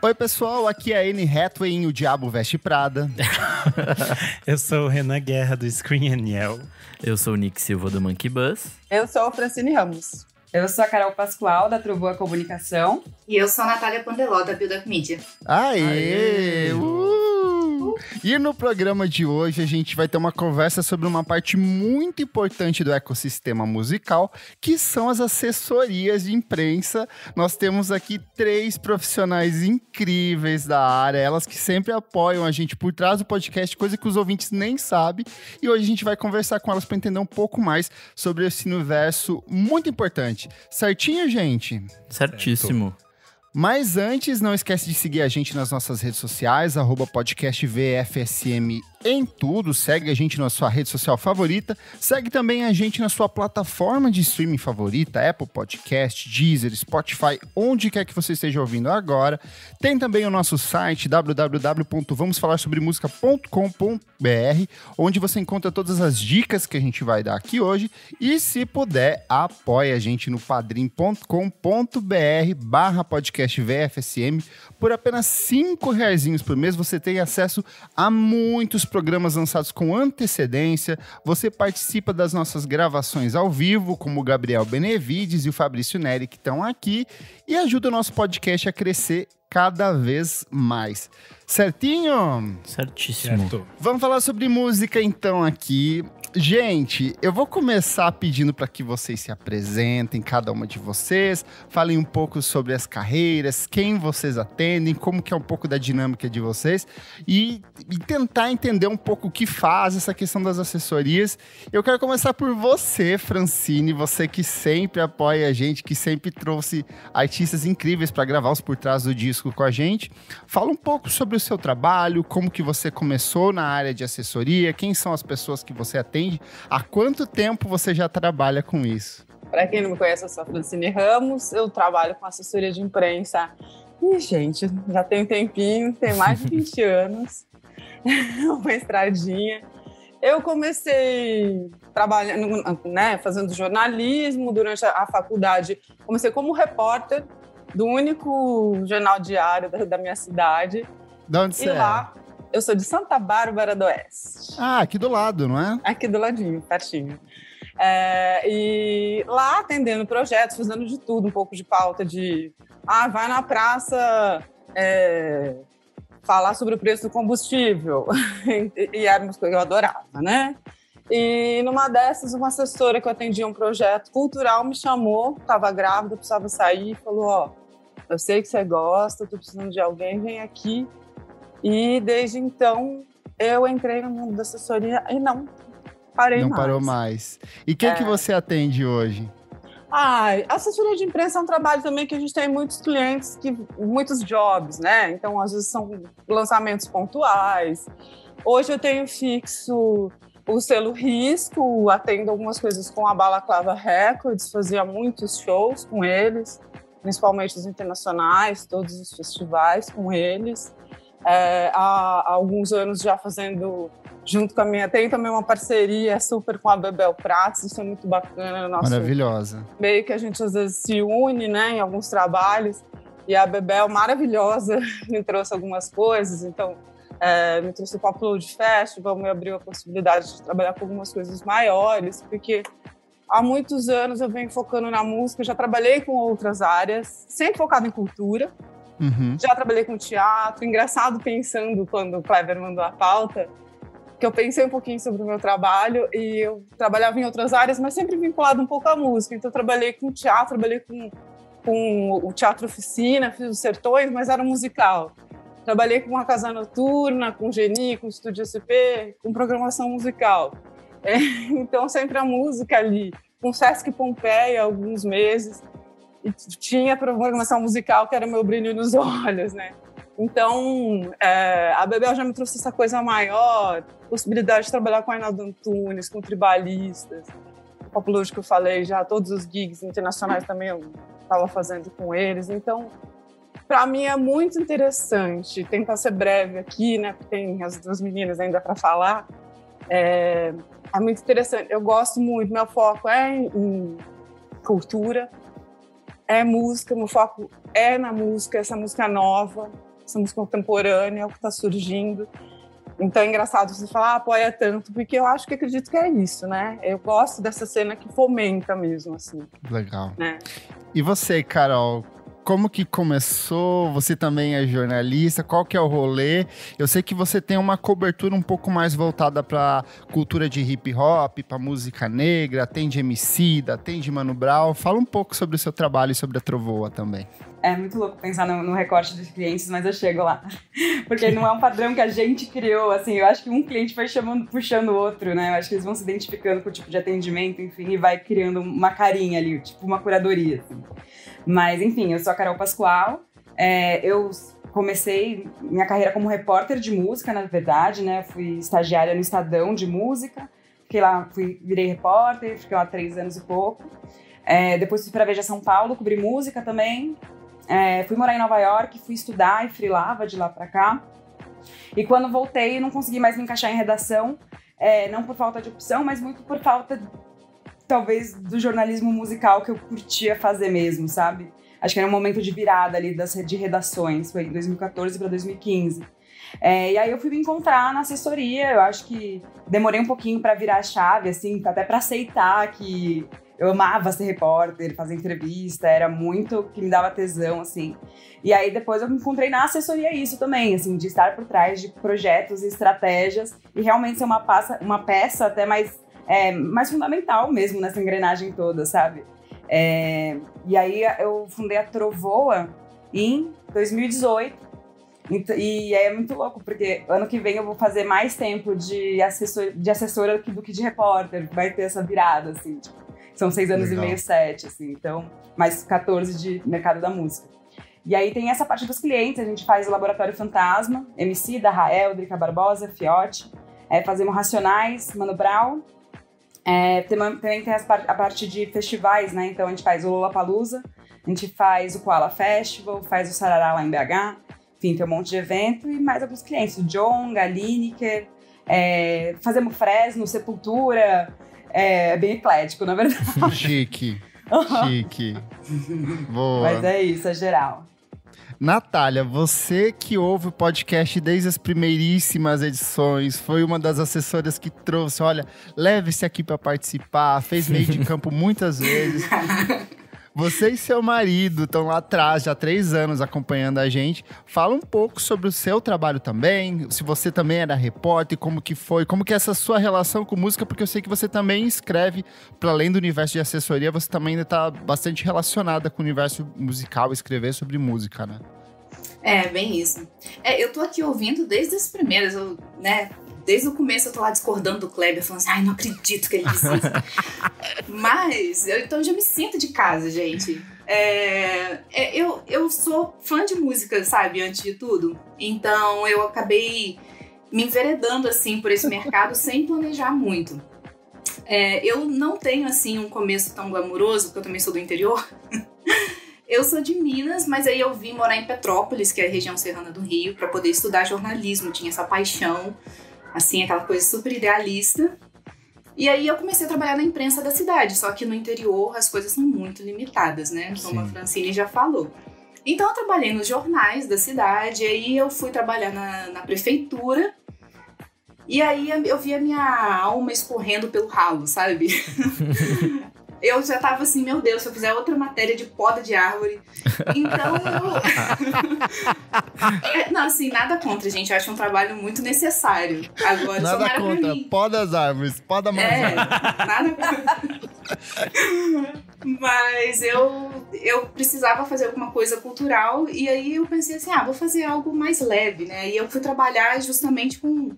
Oi, pessoal, aqui é a Anne Hathaway em O Diabo Veste Prada. Eu sou o Renan Guerra, do Screen and Yell. Eu sou o Nick Silva, do Monkey Bus. Eu sou a Francine Ramos. Eu sou a Carol Pascoal, da Trovoa Comunicação. E eu sou a Natália Pandeló, da Build Up Media. Aê! E no programa de hoje a gente vai ter uma conversa sobre uma parte muito importante do ecossistema musical, que são as assessorias de imprensa. Nós temos aqui 3 profissionais incríveis da área, elas que sempre apoiam a gente por trás do podcast, coisa que os ouvintes nem sabem. E hoje a gente vai conversar com elas para entender um pouco mais sobre esse universo muito importante. Certinho, gente? Certíssimo. Mas antes, não esquece de seguir a gente nas nossas redes sociais, @podcastvfsm em tudo. Segue a gente na sua rede social favorita. Segue também a gente na sua plataforma de streaming favorita, Apple Podcast, Deezer, Spotify, onde quer que você esteja ouvindo agora. Tem também o nosso site, www.vamosfalarsobremusica.com.br, onde você encontra todas as dicas que a gente vai dar aqui hoje. E se puder, apoie a gente no padrim.com.br/podcast VFSM. Por apenas R$5 por mês, você tem acesso a muitos programas lançados com antecedência. Você participa das nossas gravações ao vivo, como o Gabriel Benevides e o Fabrício Neri, que estão aqui, e ajuda o nosso podcast a crescer cada vez mais. Certinho? Certíssimo. Certo. Vamos falar sobre música então aqui. Gente, eu vou começar pedindo para que vocês se apresentem, cada uma de vocês, falem um pouco sobre as carreiras, quem vocês atendem, como que é um pouco da dinâmica de vocês e tentar entender um pouco o que faz essa questão das assessorias. Eu quero começar por você, Francine, você que sempre apoia a gente, que sempre trouxe artistas incríveis para gravar os por trás do disco com a gente. Fala um pouco sobre o seu trabalho, como que você começou na área de assessoria, quem são as pessoas que você atende. Há quanto tempo você já trabalha com isso? Para quem não me conhece, eu sou a Francine Ramos, eu trabalho com assessoria de imprensa. E, gente, já tem um tempinho, tem mais de 20 anos, uma estradinha. Eu comecei trabalhando, né, fazendo jornalismo durante a faculdade. Comecei como repórter do único jornal diário da minha cidade. De onde você lá, eu sou de Santa Bárbara do Oeste. Ah, aqui do lado, não é? Aqui do ladinho, pertinho. E lá atendendo projetos, fazendo de tudo, um pouco de pauta de... vai na praça falar sobre o preço do combustível. E era uma coisa que eu adorava, né? E numa dessas, uma assessora que eu atendia um projeto cultural me chamou, estava grávida, precisava sair, falou, eu sei que você gosta, estou precisando de alguém, vem aqui. E desde então, eu entrei no mundo da assessoria e não parei mais. Não parou mais. E quem que você atende hoje? A assessoria de imprensa é um trabalho também que a gente tem muitos clientes, muitos jobs, né? Então, às vezes são lançamentos pontuais. Hoje eu tenho fixo o selo Risco, atendo algumas coisas com a Balaclava Records, fazia muitos shows com eles, principalmente os internacionais, todos os festivais com eles. Há alguns anos já fazendo junto com a minha... Tem também uma parceria super com a Bebel Prates, isso é muito bacana. Maravilhosa. Meio que a gente às vezes se une, né, em alguns trabalhos, e a Bebel, maravilhosa, me trouxe algumas coisas, então me trouxe o Upload Festival, me abriu a possibilidade de trabalhar com algumas coisas maiores, porque há muitos anos eu venho focando na música, já trabalhei com outras áreas, sempre focado em cultura. Uhum. Já trabalhei com teatro. Engraçado, pensando quando o Kleber mandou a pauta, que eu pensei um pouquinho sobre o meu trabalho e eu trabalhava em outras áreas, mas sempre vinculado um pouco à música. Então eu trabalhei com teatro, trabalhei com o Teatro Oficina, fiz os Sertões, mas era musical. Trabalhei com a Casa Noturna, com o Geni, com o Estúdio SP, com programação musical. Então sempre a música ali, com o Sesc Pompeia alguns meses. E tinha programação musical que era meu brilho nos olhos, né? Então, a Bebel já me trouxe essa coisa maior, possibilidade de trabalhar com Arnaldo Antunes, com tribalistas, o Pop Load que eu falei já, todos os gigs internacionais também eu estava fazendo com eles. Então, para mim é muito interessante, tentar ser breve aqui, né? Porque tem as duas meninas ainda para falar. É muito interessante, eu gosto muito, meu foco é em cultura, é música, meu foco é na música, essa música nova, essa música contemporânea, é o que está surgindo. Então é engraçado você falar, apoia tanto, porque eu acredito que é isso, né? Eu gosto dessa cena que fomenta mesmo, assim. Legal. Né? E você, Carol? Como que começou? Você também é jornalista? Qual que é o rolê? Eu sei que você tem uma cobertura um pouco mais voltada para cultura de hip hop, para música negra, atende Emicida, atende Mano Brown. Fala um pouco sobre o seu trabalho e sobre a Trovoa também. É muito louco pensar no recorte dos clientes, mas eu chego lá. Porque não é um padrão que a gente criou, assim, eu acho que um cliente vai puxando o outro, né? Eu acho que eles vão se identificando com o tipo de atendimento, enfim, e vai criando uma carinha ali, tipo uma curadoria, assim. Mas, enfim, eu sou a Carol Pascoal, eu comecei minha carreira como repórter de música, na verdade, né? Eu fui estagiária no Estadão de música, fiquei lá, virei repórter, fiquei lá 3 anos e pouco. Depois fui pra Veja São Paulo, cobri música também. Fui morar em Nova York, fui estudar e freelava de lá pra cá. E quando voltei, não consegui mais me encaixar em redação, não por falta de opção, mas muito por falta, talvez, do jornalismo musical que eu curtia fazer mesmo, sabe? Acho que era um momento de virada ali de redações, foi em 2014 para 2015. E aí eu fui me encontrar na assessoria, eu acho que demorei um pouquinho para virar a chave, assim, até para aceitar que eu amava ser repórter, fazer entrevista, era muito que me dava tesão, assim. E aí depois eu me encontrei na assessoria isso também, assim, de estar por trás de projetos e estratégias e realmente ser uma peça até mais fundamental mesmo nessa engrenagem toda, sabe? E aí eu fundei a Trovoa em 2018. E é muito louco, porque ano que vem eu vou fazer mais tempo de assessora do que de repórter. Vai ter essa virada, assim, tipo, são 6 anos Legal. E meio, 7, assim, então, mais 14 de mercado da música. E aí tem essa parte dos clientes, a gente faz o Laboratório Fantasma, Emicida, Rael, Drica Barbosa, Fiote, fazemos Racionais, Mano Brown, também tem a parte de festivais, né, então a gente faz o Lollapalooza, a gente faz o Koala Festival, faz o Sarará lá em BH, enfim, tem um monte de evento e mais alguns clientes, o John, Lineker, fazemos Fresno, Sepultura, bem eclético, na verdade. Chique. Boa. Mas é isso, é geral. Natália, você que ouve o podcast desde as primeiríssimas edições, foi uma das assessoras que trouxe, olha, leve-se aqui para participar, fez meio de campo muitas vezes. Você e seu marido estão lá atrás, já há 3 anos acompanhando a gente. Fala um pouco sobre o seu trabalho também, se você também era repórter, como que foi, como que é essa sua relação com música, porque eu sei que você também escreve, para além do universo de assessoria, você também ainda está bastante relacionada com o universo musical, escrever sobre música, né? Bem isso. Eu tô aqui ouvindo desde as primeiras, né? Desde o começo eu tô lá discordando do Kleber, falando assim, não acredito que ele disse isso. Mas, então eu já me sinto de casa, gente. Eu sou fã de música, sabe, antes de tudo. Então eu acabei me enveredando, assim, por esse mercado sem planejar muito. Eu não tenho, assim, um começo tão glamouroso, porque eu também sou do interior. Eu sou de Minas, mas aí eu vim morar em Petrópolis, que é a região serrana do Rio, para poder estudar jornalismo. Tinha essa paixão, assim, aquela coisa super idealista. E aí eu comecei a trabalhar na imprensa da cidade, só que no interior as coisas são muito limitadas, né? Como a Francine já falou. Então eu trabalhei nos jornais da cidade, aí eu fui trabalhar na prefeitura, e aí eu vi a minha alma escorrendo pelo ralo, sabe? Eu já tava assim, meu Deus, se eu fizer outra matéria de poda de árvore. Então, não, assim, nada contra, gente. Eu acho um trabalho muito necessário. Agora, nada só contra, poda as árvores, poda mais árvores. Nada contra. Mas eu precisava fazer alguma coisa cultural. E aí eu pensei assim, vou fazer algo mais leve, né? E eu fui trabalhar justamente com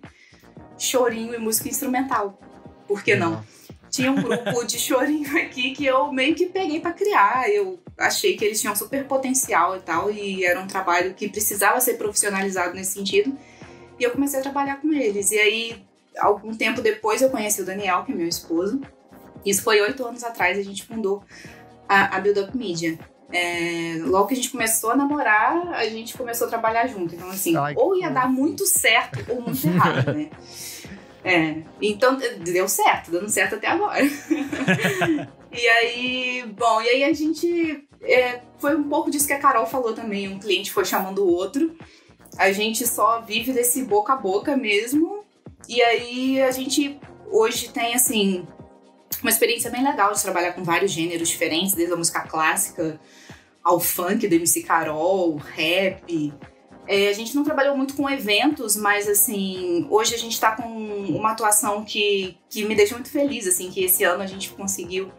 chorinho e música instrumental. Por que não? Tinha um grupo de chorinho aqui que eu meio que peguei pra criar. Eu achei que eles tinham super potencial e tal, e era um trabalho que precisava ser profissionalizado nesse sentido. E eu comecei a trabalhar com eles. E aí, algum tempo depois, eu conheci o Daniel, que é meu esposo. Isso foi 8 anos atrás, a gente fundou a Build Up Media. Logo que a gente começou a namorar, a gente começou a trabalhar junto. Então, assim, ou ia dar muito certo ou muito errado, né? Então deu certo, dando certo até agora. E aí a gente foi um pouco disso que a Carol falou também, um cliente foi chamando o outro, a gente só vive desse boca a boca mesmo. E aí a gente hoje tem, assim, uma experiência bem legal de trabalhar com vários gêneros diferentes, desde a música clássica ao funk do MC Carol, rap. A gente não trabalhou muito com eventos, mas, assim, hoje a gente tá com uma atuação que me deixa muito feliz, assim, que esse ano a gente conseguiu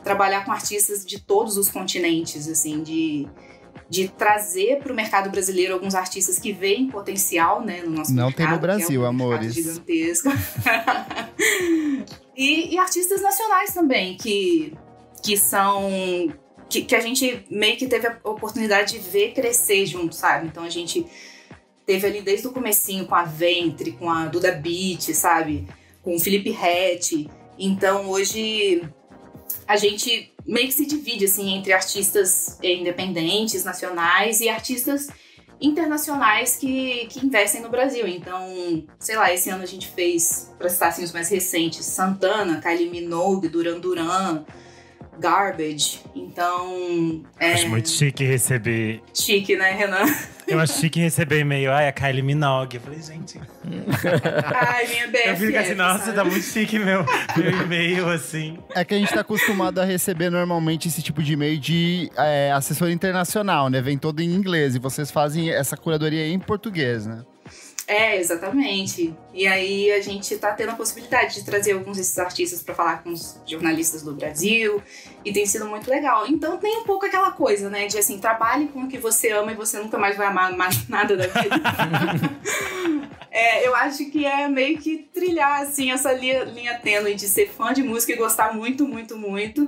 trabalhar com artistas de todos os continentes, assim, de trazer para o mercado brasileiro alguns artistas que veem potencial, né, no nosso mercado. Não tem no Brasil, que é um amores. Gigantesco. e artistas nacionais também, que são... Que a gente meio que teve a oportunidade de ver crescer junto, sabe? Então a gente teve ali desde o comecinho com a Ventre, com a Duda Beat, sabe? Com o Felipe Ret. Então hoje a gente meio que se divide, assim, entre artistas independentes, nacionais, e artistas internacionais que investem no Brasil. Então, sei lá, esse ano a gente fez, para citar assim, os mais recentes, Santana, Kylie Minogue, Duran Duran, Garbage. Então, Acho muito chique receber. Chique, né, Renan? Eu acho chique receber e-mail. Ai, a Kylie Minogue. Eu falei, gente. Ai, minha BFF. Eu fico assim, nossa, sabe? tá muito chique meu e-mail, assim. É que a gente tá acostumado a receber normalmente esse tipo de e-mail de assessor internacional, né? Vem todo em inglês e vocês fazem essa curadoria em português, né? Exatamente. E aí a gente tá tendo a possibilidade de trazer alguns desses artistas para falar com os jornalistas do Brasil, e tem sido muito legal. Então tem um pouco aquela coisa, né, de assim, trabalhe com o que você ama e você nunca mais vai amar mais nada da vida. Eu acho que é meio que trilhar, assim, essa linha tênue de ser fã de música e gostar muito, muito, muito,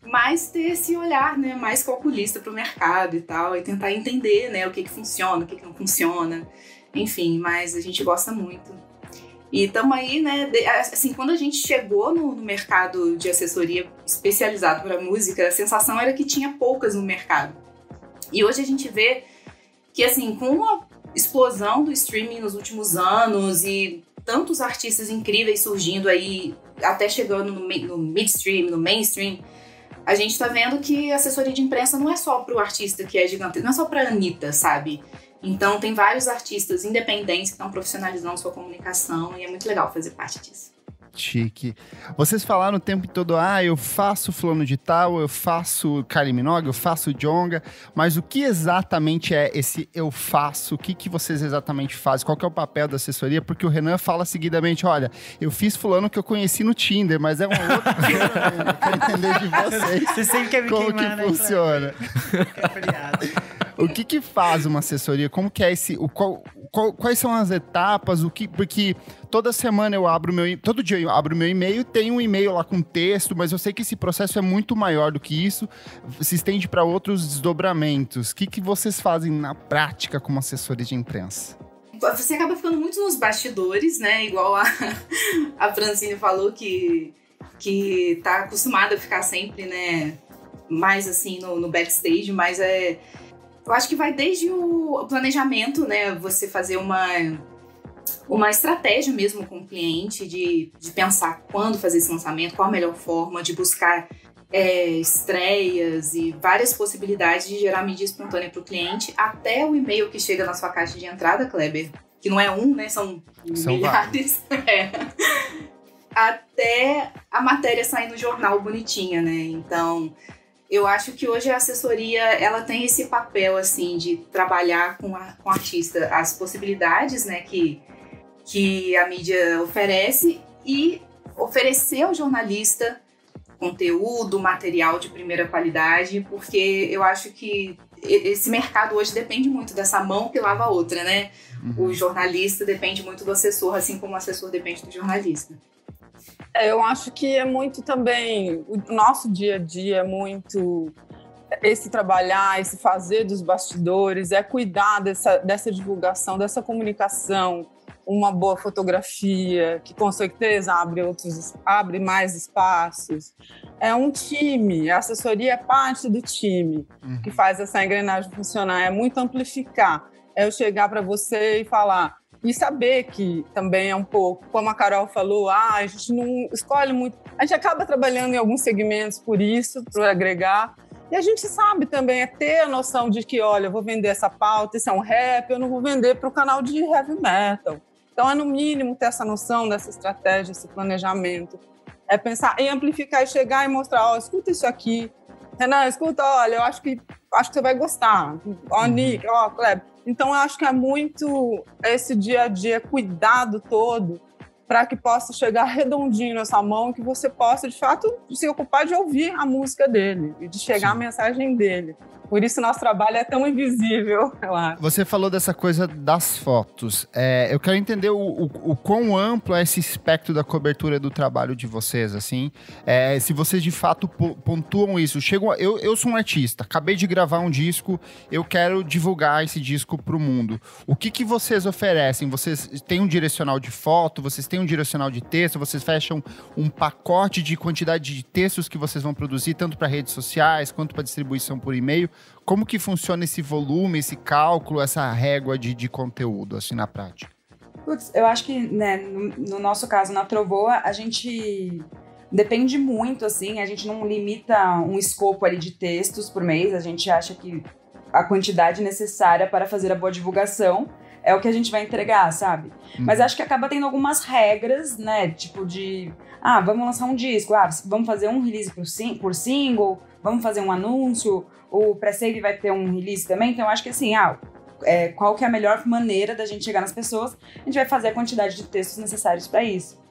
mas ter esse olhar, né, mais calculista pro mercado e tal, e tentar entender, né, o que funciona, o que não funciona. Enfim, mas a gente gosta muito. E estamos aí, né, assim, quando a gente chegou no mercado de assessoria especializado para música, a sensação era que tinha poucas no mercado. E hoje a gente vê que, assim, com a explosão do streaming nos últimos anos e tantos artistas incríveis surgindo aí, até chegando no midstream, no mainstream, a gente está vendo que a assessoria de imprensa não é só para o artista que é gigantesco, não é só para a Anitta, sabe? Então, tem vários artistas independentes que estão profissionalizando sua comunicação e é muito legal fazer parte disso. Chique. Vocês falaram o tempo todo, eu faço fulano de tal, eu faço Kylie Minogue, eu faço Djonga, mas o que exatamente é esse eu faço? O que vocês exatamente fazem? Qual que é o papel da assessoria? Porque o Renan fala seguidamente, olha, eu fiz fulano que eu conheci no Tinder, mas é um outro fulano, eu quero entender de vocês. Você sempre quer me Como queimar, que né? funciona? É feriado. O que faz uma assessoria? Como que é quais são as etapas? Porque toda semana eu abro todo dia eu abro meu e-mail, tem um e-mail lá com texto, mas eu sei que esse processo é muito maior do que isso, se estende para outros desdobramentos. O que vocês fazem na prática como assessoria de imprensa? Você acaba ficando muito nos bastidores, né? Igual a Francine falou que tá acostumada a ficar sempre, né, mais assim no backstage, mas eu acho que vai desde o planejamento, né? Você fazer uma estratégia mesmo com o cliente, de pensar quando fazer esse lançamento, qual a melhor forma, de buscar estreias e várias possibilidades de gerar mídia espontânea para o cliente, até o e-mail que chega na sua caixa de entrada, Kleber, que não é um, né? São milhares. Até a matéria sair no jornal bonitinha, né? Então, eu acho que hoje a assessoria, ela tem esse papel, assim, de trabalhar com o artista as possibilidades, né, que a mídia oferece e oferecer ao jornalista conteúdo, material de primeira qualidade, porque eu acho que esse mercado hoje depende muito dessa mão que lava a outra, né? Uhum. O jornalista depende muito do assessor, assim como o assessor depende do jornalista. Eu acho que é muito também, o nosso dia a dia é muito esse trabalhar, esse fazer dos bastidores, é cuidar dessa divulgação, dessa comunicação, uma boa fotografia, que com certeza abre mais espaços. É um time, a assessoria é parte do time que faz essa engrenagem funcionar, é muito amplificar. É eu chegar para você e falar... E saber que também é um pouco, como a Carol falou, a gente não escolhe muito. A gente acaba trabalhando em alguns segmentos por isso, para agregar, E a gente sabe também, é ter a noção de que, olha, eu vou vender essa pauta, isso é um rap, eu não vou vender para o canal de heavy metal. Então, é no mínimo ter essa noção dessa estratégia, esse planejamento. É pensar em amplificar e chegar e mostrar, ó, escuta isso aqui. Renan, escuta, olha, eu acho que você vai gostar. Ó, Nick, ó, Kleber. Então, eu acho que é muito esse dia a dia, cuidado todo, para que possa chegar redondinho nessa mão, que você possa, de fato, se ocupar de ouvir a música dele e de chegar a mensagem dele. Por isso, nosso trabalho é tão invisível, eu acho. Você falou dessa coisa das fotos. Eu quero entender o quão amplo é esse espectro da cobertura do trabalho de vocês, assim. Se vocês, de fato, pontuam isso. Eu sou um artista, acabei de gravar um disco, eu quero divulgar esse disco pro mundo. O que vocês oferecem? Vocês têm um direcional de foto? Vocês têm um direcional de texto? Vocês fecham um pacote de quantidade de textos que vocês vão produzir, tanto para redes sociais, quanto para distribuição por e-mail? Como que funciona esse volume, esse cálculo, essa régua de conteúdo, assim, na prática? Putz, eu acho que, né, no nosso caso, na Trovoa, a gente depende muito, assim, a gente não limita um escopo ali de textos por mês, a gente acha que a quantidade necessária para fazer a boa divulgação é o que a gente vai entregar, sabe? Mas acho que acaba tendo algumas regras, né, tipo de, vamos lançar um disco, vamos fazer um release por single, vamos fazer um anúncio, o pré-save vai ter um release também, então eu acho que assim, qual que é a melhor maneira da gente chegar nas pessoas, a gente vai fazer a quantidade de textos necessários para isso.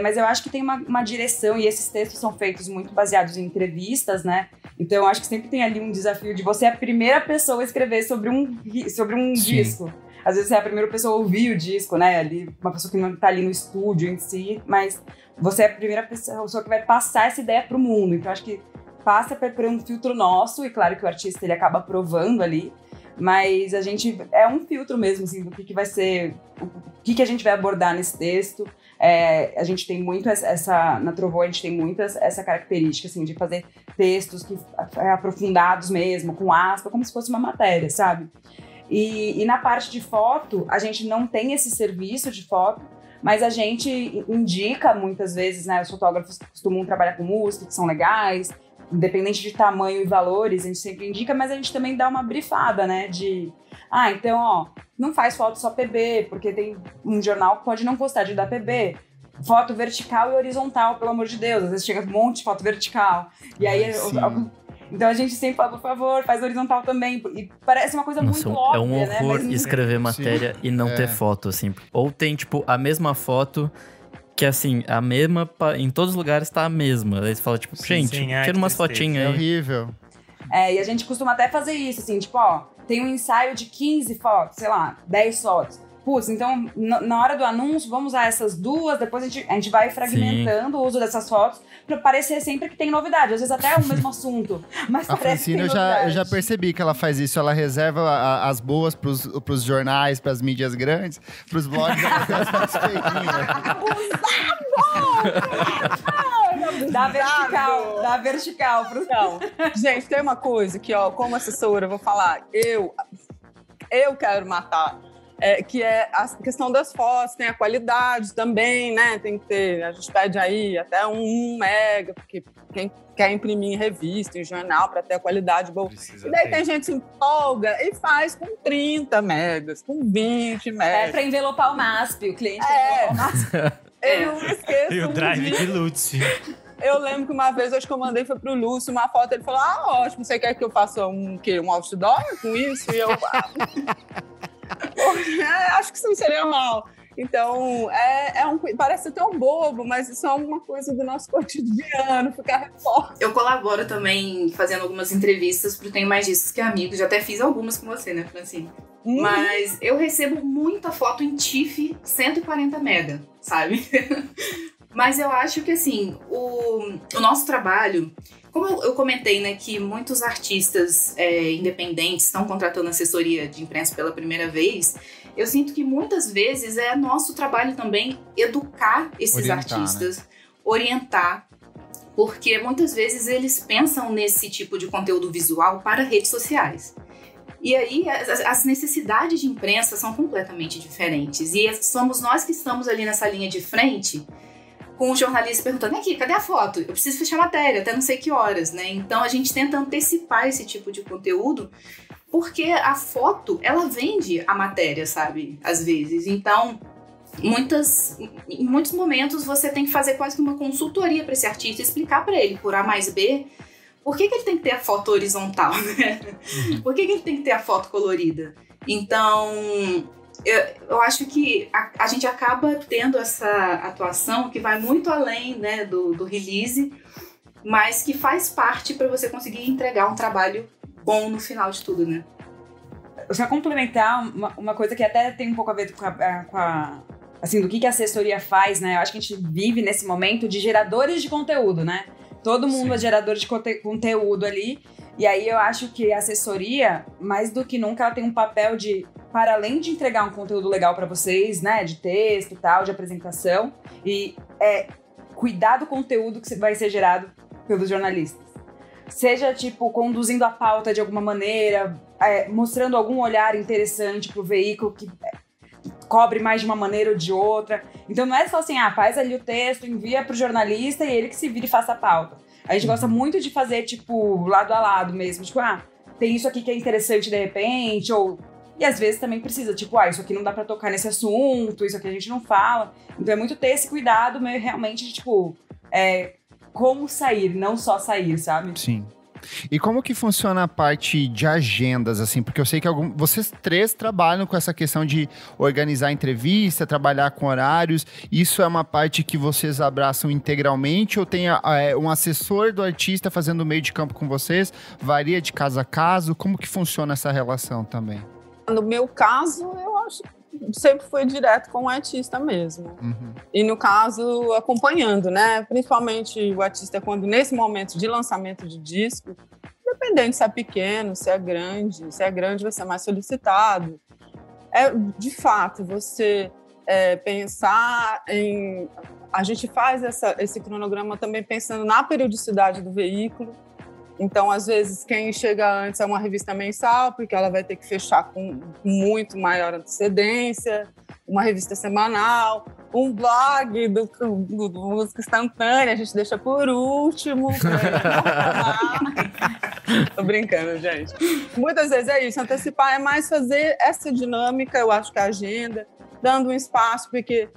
Mas eu acho que tem uma direção, e esses textos são feitos muito baseados em entrevistas, né? Então eu acho que sempre tem ali um desafio de você ser a primeira pessoa a escrever sobre um disco. Às vezes você é a primeira pessoa a ouvir o disco, né? Ali, uma pessoa que não tá ali no estúdio em si, mas você é a primeira pessoa que vai passar essa ideia pro mundo. Então eu acho que passa por um filtro nosso, e claro que o artista ele acaba aprovando ali, mas a gente é um filtro mesmo, assim, do que vai ser, o que a gente vai abordar nesse texto. A gente tem muito na Trovoa, a gente tem muito essa característica, assim, de fazer textos que aprofundados mesmo, com aspa, como se fosse uma matéria, sabe? E na parte de foto, a gente não tem esse serviço de foto, mas a gente indica muitas vezes, né, os fotógrafos costumam trabalhar com música, que são legais, independente de tamanho e valores, a gente sempre indica, mas a gente também dá uma brifada, né, então, ó, não faz foto só PB, porque tem um jornal que pode não gostar de dar PB. Foto vertical e horizontal, pelo amor de Deus, às vezes chega um monte de foto vertical, e aí... Então a gente sempre fala, por favor, faz horizontal também. E parece uma coisa muito óbvia, é um horror, né? Escrever matéria e não ter foto, assim. Ou tem, tipo, a mesma foto... Que assim, a mesma, em todos os lugares tá a mesma. Aí você fala, tipo, gente, tira umas fotinhas aí. É horrível. E a gente costuma até fazer isso, assim, tipo, ó, tem um ensaio de 15 fotos, sei lá, 10 fotos. Putz, então, na hora do anúncio, vamos usar essas duas, depois a gente vai fragmentando o uso dessas fotos pra parecer sempre que tem novidade. Às vezes até é o mesmo assunto, mas a parece Francine, que tem novidade. eu já percebi que ela faz isso. Ela reserva as boas pros jornais, pras mídias grandes, pros blogs, ela tem as fotos feirinhas. Dá vertical. Não, gente, tem uma coisa que, ó, como assessora, eu vou falar, eu quero matar. Que é a questão das fotos, tem a qualidade também, né? Tem que ter, a gente pede aí até 1 mega, porque quem quer imprimir em revista, em jornal, para ter a qualidade boa. E daí tem gente que se empolga e faz com 30 megas, com 20 megas. Para envelopar o MASP, o cliente envelopar o MASP. Eu não esqueço. E o drive de Lutz. Eu lembro que uma vez, acho que eu mandei foi pro Lúcio uma foto, ele falou, ótimo, você quer que eu faça um outdoor com isso? E eu... acho que isso não seria mal. Então, parece tão bobo, mas isso é uma coisa do nosso cotidiano, ficar reforço. Eu colaboro também fazendo algumas entrevistas pro Tem Mais Discos Que Amigos. Já até fiz algumas com você, né, Francine? Mas eu recebo muita foto em TIFF 140 mega, sabe? Mas eu acho que, assim, o nosso trabalho... Como eu comentei, né, que muitos artistas independentes estão contratando assessoria de imprensa pela primeira vez, eu sinto que muitas vezes é nosso trabalho também educar esses artistas, né? Orientar, porque muitas vezes eles pensam nesse tipo de conteúdo visual para redes sociais. E aí as necessidades de imprensa são completamente diferentes. E somos nós que estamos ali nessa linha de frente com o jornalista perguntando, aqui, cadê a foto? Eu preciso fechar a matéria, até não sei que horas, né? Então a gente tenta antecipar esse tipo de conteúdo, porque a foto, ela vende a matéria, sabe? Às vezes. Então, em muitos momentos, você tem que fazer quase que uma consultoria para esse artista, explicar para ele, por A mais B, por que ele tem que ter a foto horizontal, né? Por que ele tem que ter a foto colorida? Então, eu acho que a gente acaba tendo essa atuação que vai muito além, né, do release, mas que faz parte para você conseguir entregar um trabalho bom no final de tudo, né? Só complementar uma coisa que até tem um pouco a ver com assim, do que a assessoria faz, né? Eu acho que a gente vive nesse momento de geradores de conteúdo, né? Todo mundo é gerador de conteúdo ali. E aí eu acho que a assessoria, mais do que nunca, ela tem um papel de, para além de entregar um conteúdo legal para vocês, né? De texto e tal, de apresentação, e cuidar do conteúdo que vai ser gerado pelos jornalistas. Seja, tipo, conduzindo a pauta de alguma maneira, mostrando algum olhar interessante pro veículo que cobre mais de uma maneira ou de outra. Então não é só assim, faz ali o texto, envia pro jornalista e ele que se vira e faça a pauta. A gente gosta muito de fazer, tipo, lado a lado mesmo. Tipo, tem isso aqui que é interessante de repente, E às vezes também precisa, tipo, isso aqui não dá pra tocar nesse assunto, isso aqui a gente não fala. Então é muito ter esse cuidado meio realmente de, tipo, como sair, não só sair, sabe? Sim. E como que funciona a parte de agendas, assim? Porque eu sei que vocês três trabalham com essa questão de organizar entrevista, trabalhar com horários. Isso é uma parte que vocês abraçam integralmente ou tem um assessor do artista fazendo o meio de campo com vocês? Varia de caso a caso? Como que funciona essa relação também? No meu caso, eu acho que sempre foi direto com o artista mesmo. E no caso, acompanhando, né? Principalmente o artista quando nesse momento de lançamento de disco, dependendo se é pequeno, se é grande vai ser mais solicitado. De fato, você pensar em... A gente faz esse cronograma também pensando na periodicidade do veículo. Então, às vezes, quem chega antes é uma revista mensal, porque ela vai ter que fechar com muito maior antecedência, uma revista semanal, um blog do música instantânea, a gente deixa por último. Tô brincando, gente. Muitas vezes é isso, antecipar é mais fazer essa dinâmica, eu acho que a agenda, dando um espaço, porque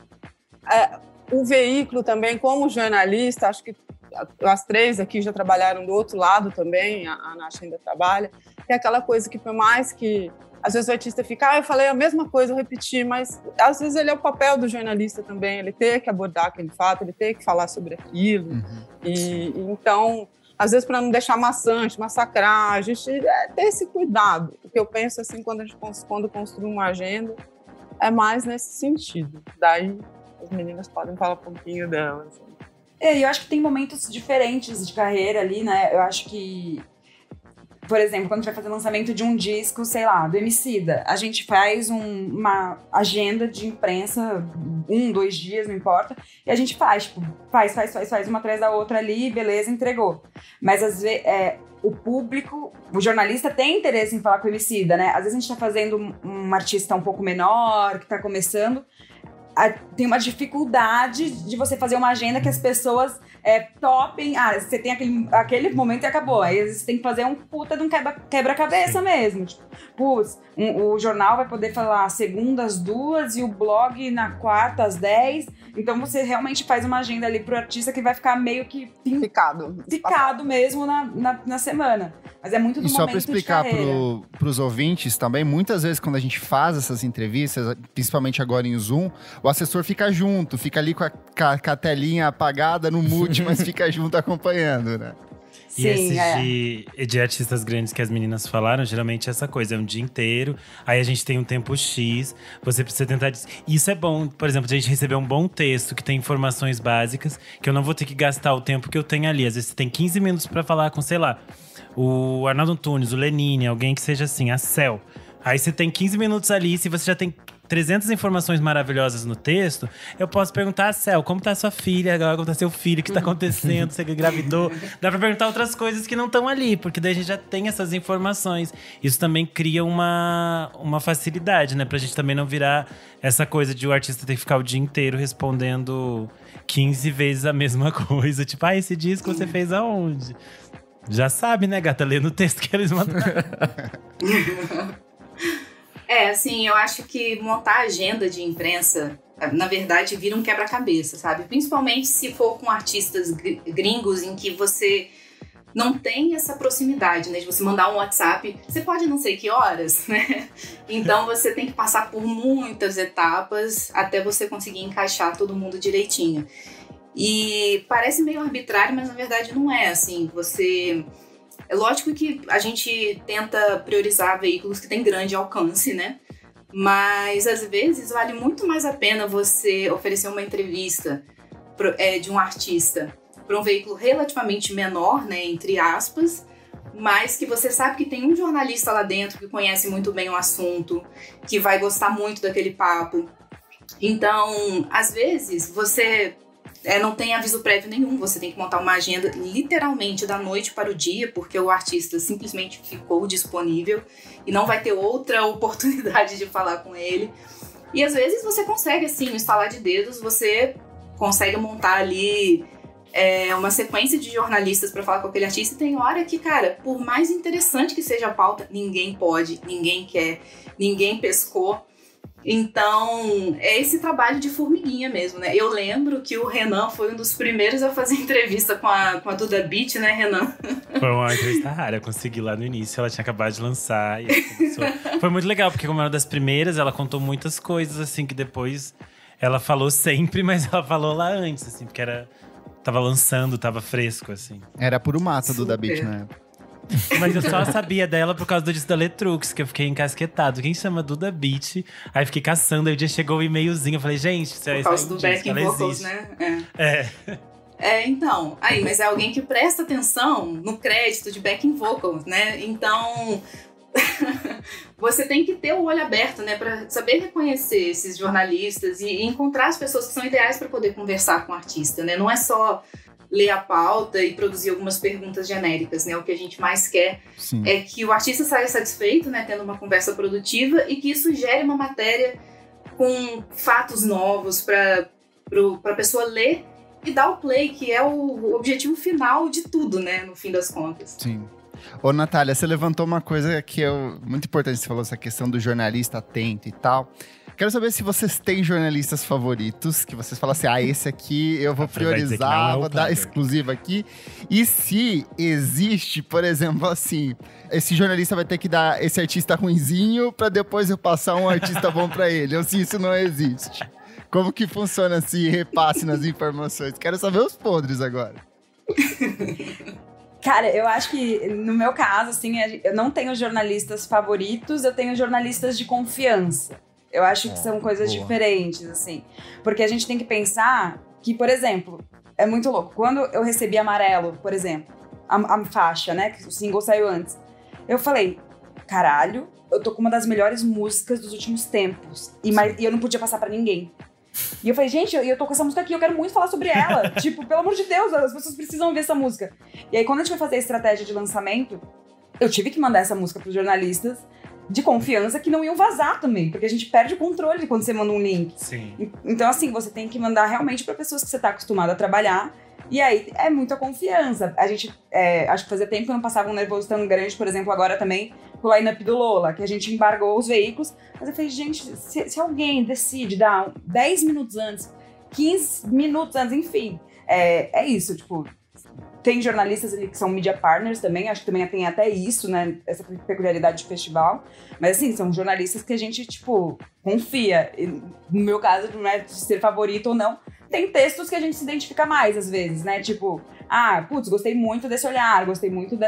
o veículo também, como jornalista, acho que as três aqui já trabalharam do outro lado também, a Nath ainda trabalha, é aquela coisa que por mais que às vezes o artista fica, eu falei a mesma coisa, eu repeti, mas às vezes ele é o papel do jornalista também, ele tem que abordar aquele fato, ele tem que falar sobre aquilo, e então, às vezes para não deixar maçante, massacrar, a gente ter esse cuidado. O que eu penso assim, quando construo uma agenda, é mais nesse sentido. Daí as meninas podem falar um pouquinho delas. Eu acho que tem momentos diferentes de carreira ali, né? Eu acho que, por exemplo, quando a gente vai fazer lançamento de um disco, sei lá, do Emicida, a gente faz uma agenda de imprensa, 2 dias, não importa, e a gente faz, tipo, faz uma atrás da outra ali, beleza, entregou. Mas às vezes o público, o jornalista tem interesse em falar com o Emicida, né? Às vezes a gente tá fazendo um artista um pouco menor, que tá começando, tem uma dificuldade de você fazer uma agenda que as pessoas topem. Você tem aquele momento e acabou. Aí às vezes você tem que fazer um puta de um quebra-cabeça mesmo. Tipo, o jornal vai poder falar segunda às 2 e o blog na quarta às 10. Então você realmente faz uma agenda ali pro artista que vai ficar meio que ficado mesmo na semana. Mas é muito do momento de carreira. E só para explicar pros ouvintes também, muitas vezes quando a gente faz essas entrevistas, principalmente agora em Zoom, o assessor fica junto, fica ali com a telinha apagada no mute, mas fica junto acompanhando, né? Sim, e esses de artistas grandes que as meninas falaram, geralmente é essa coisa, é um dia inteiro, aí a gente tem um tempo X, você precisa tentar... Isso é bom, por exemplo, a gente receber um bom texto que tem informações básicas, que eu não vou ter que gastar o tempo que eu tenho ali. Às vezes você tem 15 minutos pra falar com, sei lá, o Arnaldo Antunes, o Lenine, alguém que seja assim, a Cel. Aí você tem 15 minutos ali, se você já tem 300 informações maravilhosas no texto, eu posso perguntar a Cel, como tá sua filha agora, como tá seu filho, o que tá acontecendo, você engravidou. Dá pra perguntar outras coisas que não estão ali, porque daí a gente já tem essas informações. Isso também cria uma facilidade, né? Pra gente também não virar essa coisa de o artista ter que ficar o dia inteiro respondendo 15 vezes a mesma coisa. Tipo, esse disco você fez aonde? Já sabe, né, gata? Lê no texto que eles mandaram. Assim, eu acho que montar agenda de imprensa, na verdade, vira um quebra-cabeça, sabe? Principalmente se for com artistas gringos em que você não tem essa proximidade, né? De você mandar um WhatsApp, você pode não sei que horas, né? Então você tem que passar por muitas etapas até você conseguir encaixar todo mundo direitinho. E parece meio arbitrário, mas na verdade não é, assim, É lógico que a gente tenta priorizar veículos que têm grande alcance, né? Mas às vezes vale muito mais a pena você oferecer uma entrevista de um artista para um veículo relativamente menor, né, entre aspas, mas que você sabe que tem um jornalista lá dentro que conhece muito bem o assunto, que vai gostar muito daquele papo. Então, às vezes, você não tem aviso prévio nenhum, você tem que montar uma agenda literalmente da noite para o dia, porque o artista simplesmente ficou disponível e não vai ter outra oportunidade de falar com ele. E às vezes você consegue, assim, no estalar de dedos, você consegue montar ali uma sequência de jornalistas para falar com aquele artista, e tem hora que, cara, por mais interessante que seja a pauta, ninguém pode, ninguém quer, ninguém pescou. Então, é esse trabalho de formiguinha mesmo, né? Eu lembro que o Renan foi um dos primeiros a fazer entrevista com a Duda Beat, né, Renan? Foi uma entrevista rara, eu consegui lá no início, ela tinha acabado de lançar. E foi muito legal, porque como era uma das primeiras, ela contou muitas coisas, assim, que depois ela falou sempre, mas ela falou lá antes, assim, porque tava lançando, tava fresco, assim. Era puro mato do Duda Beat, né? Mas eu só sabia dela por causa do disco da Letrux, que eu fiquei encasquetado. Quem chama Duda Beat? Aí fiquei caçando, aí o dia chegou o e-mailzinho. Eu falei, gente, isso por causa do backing vocals, né? Então, mas é alguém que presta atenção no crédito de backing vocals, né? Então, você tem que ter o olho aberto, né? Pra saber reconhecer esses jornalistas e encontrar as pessoas que são ideais para poder conversar com o artista, né? Não é só ler a pauta e produzir algumas perguntas genéricas, né? O que a gente mais quer é que o artista saia satisfeito, né? Tendo uma conversa produtiva e que isso gere uma matéria com fatos novos para a pessoa ler e dar o play, que é o objetivo final de tudo, né? No fim das contas. Sim. Ô, Natália, você levantou uma coisa que é muito importante, você falou essa questão do jornalista atento e tal. Quero saber se vocês têm jornalistas favoritos, que vocês falam assim, esse aqui eu vou priorizar, vou dar exclusiva aqui. E se existe, por exemplo, assim, esse jornalista vai ter que dar esse artista ruinzinho pra depois eu passar um artista bom pra ele, ou se isso não existe. Como que funciona esse repasse nas informações? Quero saber os podres agora. Cara, eu acho que no meu caso, assim, eu não tenho jornalistas favoritos, eu tenho jornalistas de confiança. Eu acho que são coisas diferentes, assim. Porque a gente tem que pensar que, por exemplo, é muito louco. Quando eu recebi Amarelo, por exemplo, a faixa, né, que o single saiu antes, eu falei, caralho, eu tô com uma das melhores músicas dos últimos tempos. E eu não podia passar pra ninguém. E eu falei, gente, eu tô com essa música aqui, eu quero muito falar sobre ela. Tipo, pelo amor de Deus, as pessoas precisam ver essa música. E aí, quando a gente foi fazer a estratégia de lançamento, eu tive que mandar essa música pros jornalistas de confiança que não iam vazar também, porque a gente perde o controle quando você manda um link. Sim. Então, assim, você tem que mandar realmente para pessoas que você tá acostumado a trabalhar, e aí é muita confiança. A gente, acho que fazia tempo que eu não passava um nervoso tão grande, por exemplo, agora também com o line-up do Lola, que a gente embargou os veículos, mas eu falei, gente, se alguém decide dar 10 minutos antes, 15 minutos antes, enfim, é isso, tipo... Tem jornalistas ali que são media partners também, acho que também tem até isso, né? Essa peculiaridade de festival. Mas assim, são jornalistas que a gente, tipo, confia. E, no meu caso, não é de ser favorito ou não. Tem textos que a gente se identifica mais, às vezes, né? Tipo, putz, gostei muito desse olhar, gostei muito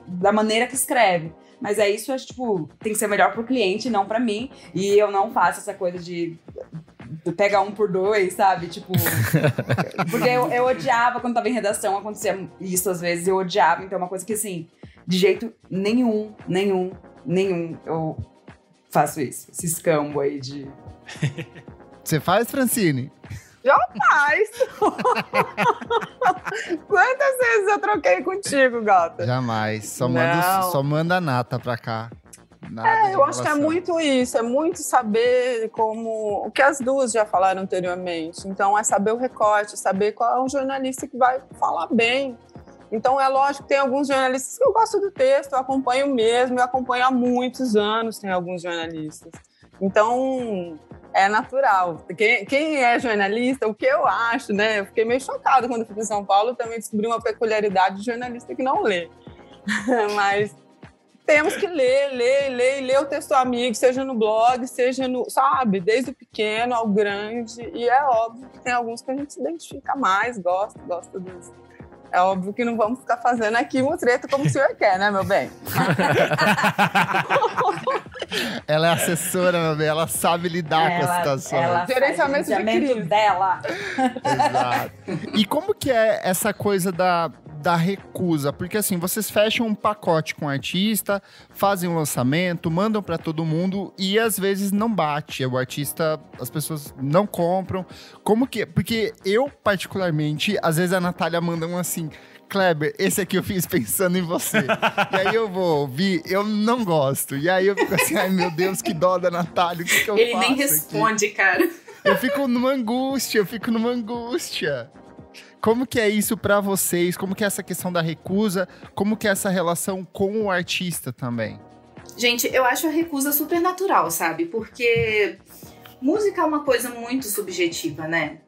da maneira que escreve. Mas isso, acho, tipo, tem que ser melhor pro cliente, não pra mim. E eu não faço essa coisa de pegar 1 por 2, sabe? Tipo... Porque eu odiava quando tava em redação, acontecia isso às vezes, eu odiava. Então é uma coisa que, assim, de jeito nenhum eu faço isso. Esse escambo aí de Você faz, Francine? Jamais! Quantas vezes eu troquei contigo, gata? Jamais. Só manda a Nata pra cá. Eu acho que é muito isso, é muito saber como... O que as duas já falaram anteriormente. Então, é saber o recorte, saber qual é um jornalista que vai falar bem. Então, é lógico que tem alguns jornalistas que eu gosto do texto, eu acompanho mesmo, eu acompanho há muitos anos, tem alguns jornalistas. Então, é natural. Quem é jornalista, o que eu acho, né? Eu fiquei meio chocada quando fui para São Paulo, eu também descobri uma peculiaridade de jornalista que não lê. Mas temos que ler o texto amigo, seja no blog, seja no, sabe, desde o pequeno ao grande. E é óbvio que tem alguns que a gente se identifica mais, gosta dos... É óbvio que não vamos ficar fazendo aqui um treta como o senhor quer, né, meu bem? Ela é assessora, meu bem. Ela sabe lidar com a situação. Gerenciamento de crise dela. Exato. E como que é essa coisa da recusa? Porque assim, vocês fecham um pacote com o artista, fazem um lançamento, mandam pra todo mundo e às vezes não bate. O artista, as pessoas não compram. Como que... Porque eu, particularmente, às vezes a Natália manda um assim... Kleber, esse aqui eu fiz pensando em você. E aí eu vou ouvir, eu não gosto. E aí eu fico assim, ai meu Deus, que dó da Natália, o que eu faço? Ele nem responde, aqui? Cara. Eu fico numa angústia. Como que é isso pra vocês? Como que é essa questão da recusa? Como que é essa relação com o artista também? Gente, eu acho a recusa super natural, sabe? Porque música é uma coisa muito subjetiva, né?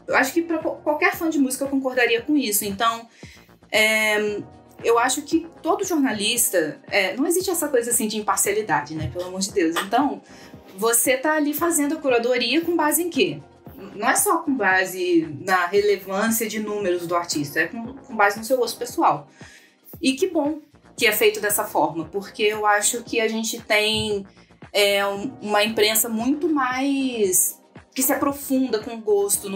Eu acho que para qualquer fã de música eu concordaria com isso. Então, eu acho que todo jornalista... não existe essa coisa assim de imparcialidade, né? Pelo amor de Deus. Então, você tá ali fazendo a curadoria com base em quê? Não é só com base na relevância de números do artista, é com base no seu gosto pessoal. E que bom que é feito dessa forma, porque eu acho que a gente tem uma imprensa muito mais... que se aprofunda com gosto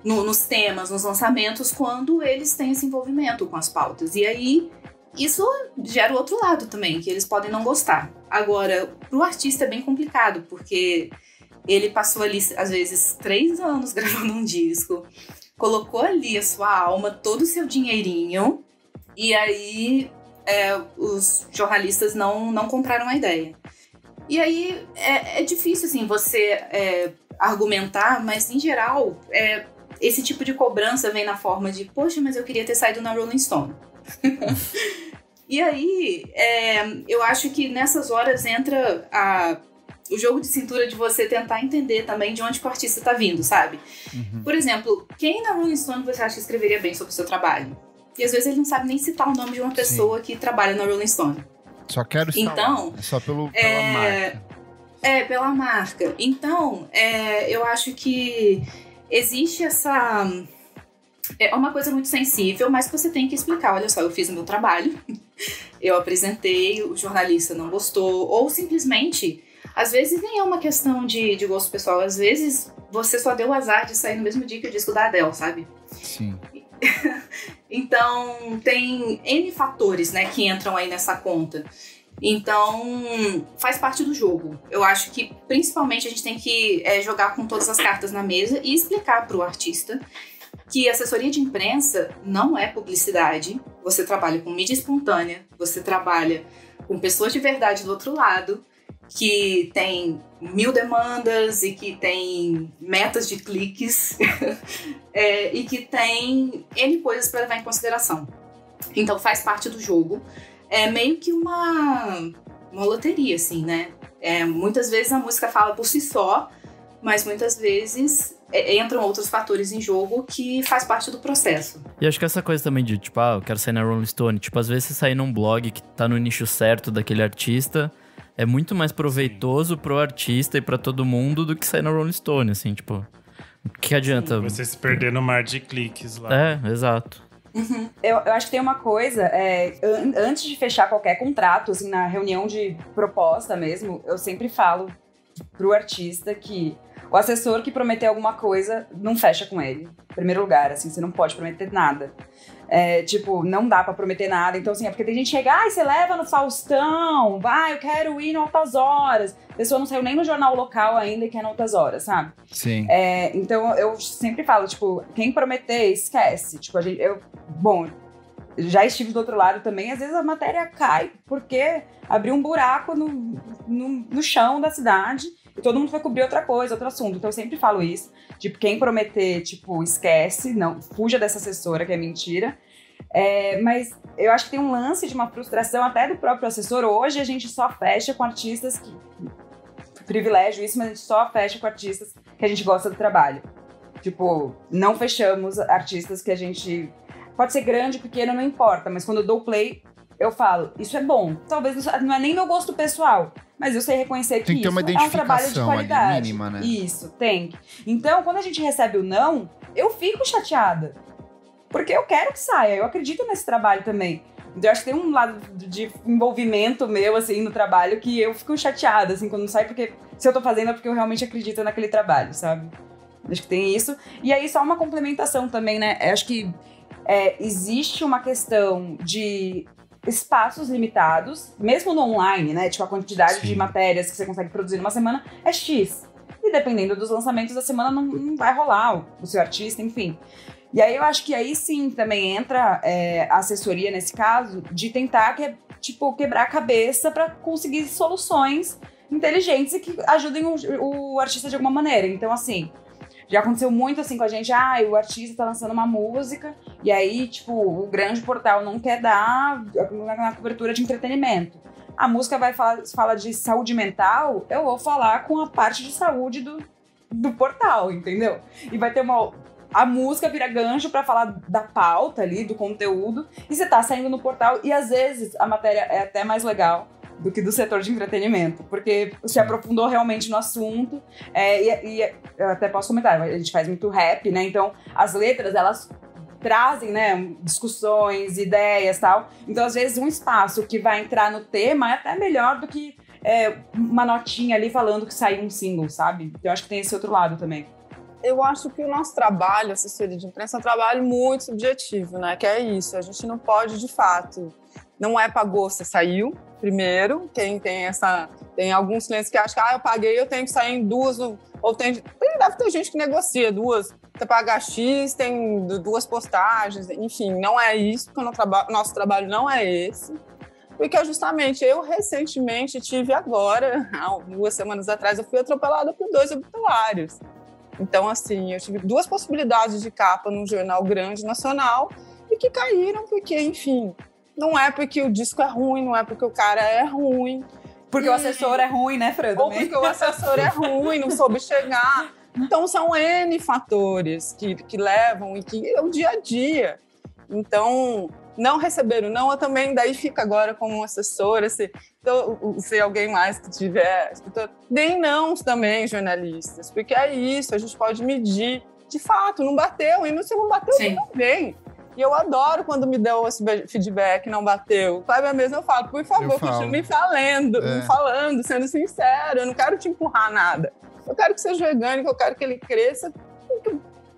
nos temas, nos lançamentos, quando eles têm esse envolvimento com as pautas. E aí, isso gera o outro lado também, que eles podem não gostar. Agora, pro artista é bem complicado, porque ele passou ali, às vezes, 3 anos gravando um disco, colocou ali a sua alma, todo o seu dinheirinho, e aí os jornalistas não compraram a ideia. E aí, é difícil, assim, você argumentar, mas, em geral, esse tipo de cobrança vem na forma de, poxa, mas eu queria ter saído na Rolling Stone. E aí, eu acho que nessas horas entra o jogo de cintura de você tentar entender também de onde o artista tá vindo, sabe? Uhum. Por exemplo, quem na Rolling Stone você acha que escreveria bem sobre o seu trabalho? E às vezes ele não sabe nem citar o nome de uma pessoa que trabalha na Rolling Stone. Só quero estar lá. É só pela marca. Pela marca. Então, eu acho que existe essa... É uma coisa muito sensível, mas que você tem que explicar. Olha só, eu fiz o meu trabalho, eu apresentei, o jornalista não gostou, ou simplesmente, às vezes nem é uma questão de gosto pessoal, às vezes você só deu o azar de sair no mesmo dia que o disco da Adele, sabe? Sim. Então, tem N fatores, né, que entram aí nessa conta. Então, faz parte do jogo. Eu acho que, principalmente, a gente tem que jogar com todas as cartas na mesa e explicar para o artista que assessoria de imprensa não é publicidade. Você trabalha com mídia espontânea, você trabalha com pessoas de verdade do outro lado, que tem 1000 demandas e que tem metas de cliques e que tem N coisas para levar em consideração. Então, faz parte do jogo. É meio que uma loteria, assim, né? Muitas vezes a música fala por si só, mas muitas vezes entram outros fatores em jogo que faz parte do processo. E acho que essa coisa também de, tipo, eu quero sair na Rolling Stone. Tipo, às vezes você sair num blog que tá no nicho certo daquele artista é muito mais proveitoso pro artista e pra todo mundo do que sair na Rolling Stone, assim, tipo... O que adianta? Sim, você se perder no mar de cliques lá. Exato. Uhum. Eu acho que tem uma coisa, antes de fechar qualquer contrato, assim, na reunião de proposta mesmo, eu sempre falo pro artista que o assessor que prometeu alguma coisa não fecha com ele. Em primeiro lugar, assim, você não pode prometer nada. Tipo, não dá pra prometer nada. Então, assim, é porque tem gente que chega, você leva no Faustão, vai, eu quero ir no Altas Horas. A pessoa não saiu nem no jornal local ainda e quer no Altas Horas, sabe? Sim. Então, eu sempre falo, tipo, quem prometer, esquece. Tipo, bom, já estive do outro lado também, às vezes a matéria cai porque abriu um buraco no chão da cidade e todo mundo vai cobrir outra coisa, outro assunto. Então eu sempre falo isso, tipo, quem prometer, tipo, esquece, não, fuja dessa assessora que é mentira. Mas eu acho que tem um lance de uma frustração até do próprio assessor. Hoje a gente só fecha com artistas que... Privilégio isso, mas a gente só fecha com artistas que a gente gosta do trabalho. Tipo, não fechamos artistas que a gente... Pode ser grande, pequeno, não importa. Mas quando eu dou play, eu falo, isso é bom. Talvez não é nem meu gosto pessoal, mas eu sei reconhecer que isso é um trabalho de qualidade. Ali, mínima, né? Isso, tem. Então, quando a gente recebe o não, eu fico chateada. Porque eu quero que saia, eu acredito nesse trabalho também. Então, eu acho que tem um lado de envolvimento meu, assim, no trabalho, que eu fico chateada, assim, quando não sai, porque se eu tô fazendo é porque eu realmente acredito naquele trabalho, sabe? Acho que tem isso. E aí, só uma complementação também, né? Eu acho que existe uma questão de espaços limitados, mesmo no online, né? Tipo, a quantidade de matérias que você consegue produzir numa semana é X. E dependendo dos lançamentos da semana, não vai rolar o seu artista, enfim. E aí eu acho que aí sim também entra a assessoria nesse caso, de tentar quebrar a cabeça para conseguir soluções inteligentes e que ajudem o artista de alguma maneira. Então, assim, já aconteceu muito assim com a gente, o artista tá lançando uma música e aí, tipo, o grande portal não quer dar na cobertura de entretenimento. A música fala de saúde mental, eu vou falar com a parte de saúde do portal, entendeu? E vai ter a música vira gancho pra falar da pauta ali, do conteúdo, e você tá saindo no portal, e às vezes a matéria é até mais legal do que do setor de entretenimento, porque se aprofundou realmente no assunto, e eu até posso comentar, a gente faz muito rap, né, então as letras, elas trazem, né, discussões, ideias e tal, então às vezes um espaço que vai entrar no tema é até melhor do que uma notinha ali falando que saiu um single, sabe? Então eu acho que tem esse outro lado também. Eu acho que o nosso trabalho, assessoria de imprensa, é um trabalho muito subjetivo, né? Que é isso, a gente não pode, de fato, não é pagou, você saiu, primeiro, quem tem tem alguns clientes que acham que eu paguei, eu tenho que sair em duas, ou deve ter gente que negocia duas, você paga X, tem duas postagens, enfim, não é isso, porque o nosso trabalho não é esse. Porque justamente eu recentemente tive agora, há 2 semanas atrás, eu fui atropelada por 2 obituários. Então, assim, eu tive 2 possibilidades de capa num jornal grande nacional e que caíram porque, enfim, não é porque o disco é ruim, não é porque o cara é ruim. Porque o assessor é ruim, né, Fran? Ou porque o assessor é ruim, não soube chegar. Então, são N fatores que levam e que é o dia a dia. Então, não receberam não, eu também daí fico agora como assessora, se alguém mais que tiver, deem não também, jornalistas, porque é isso, a gente pode medir, de fato, não bateu, e se não bateu, tudo bem. E eu adoro quando me dão esse feedback, não bateu. O Kleber mesmo eu falo, por favor, continue me falando, sendo sincero, eu não quero te empurrar nada. Eu quero que seja orgânico, eu quero que ele cresça,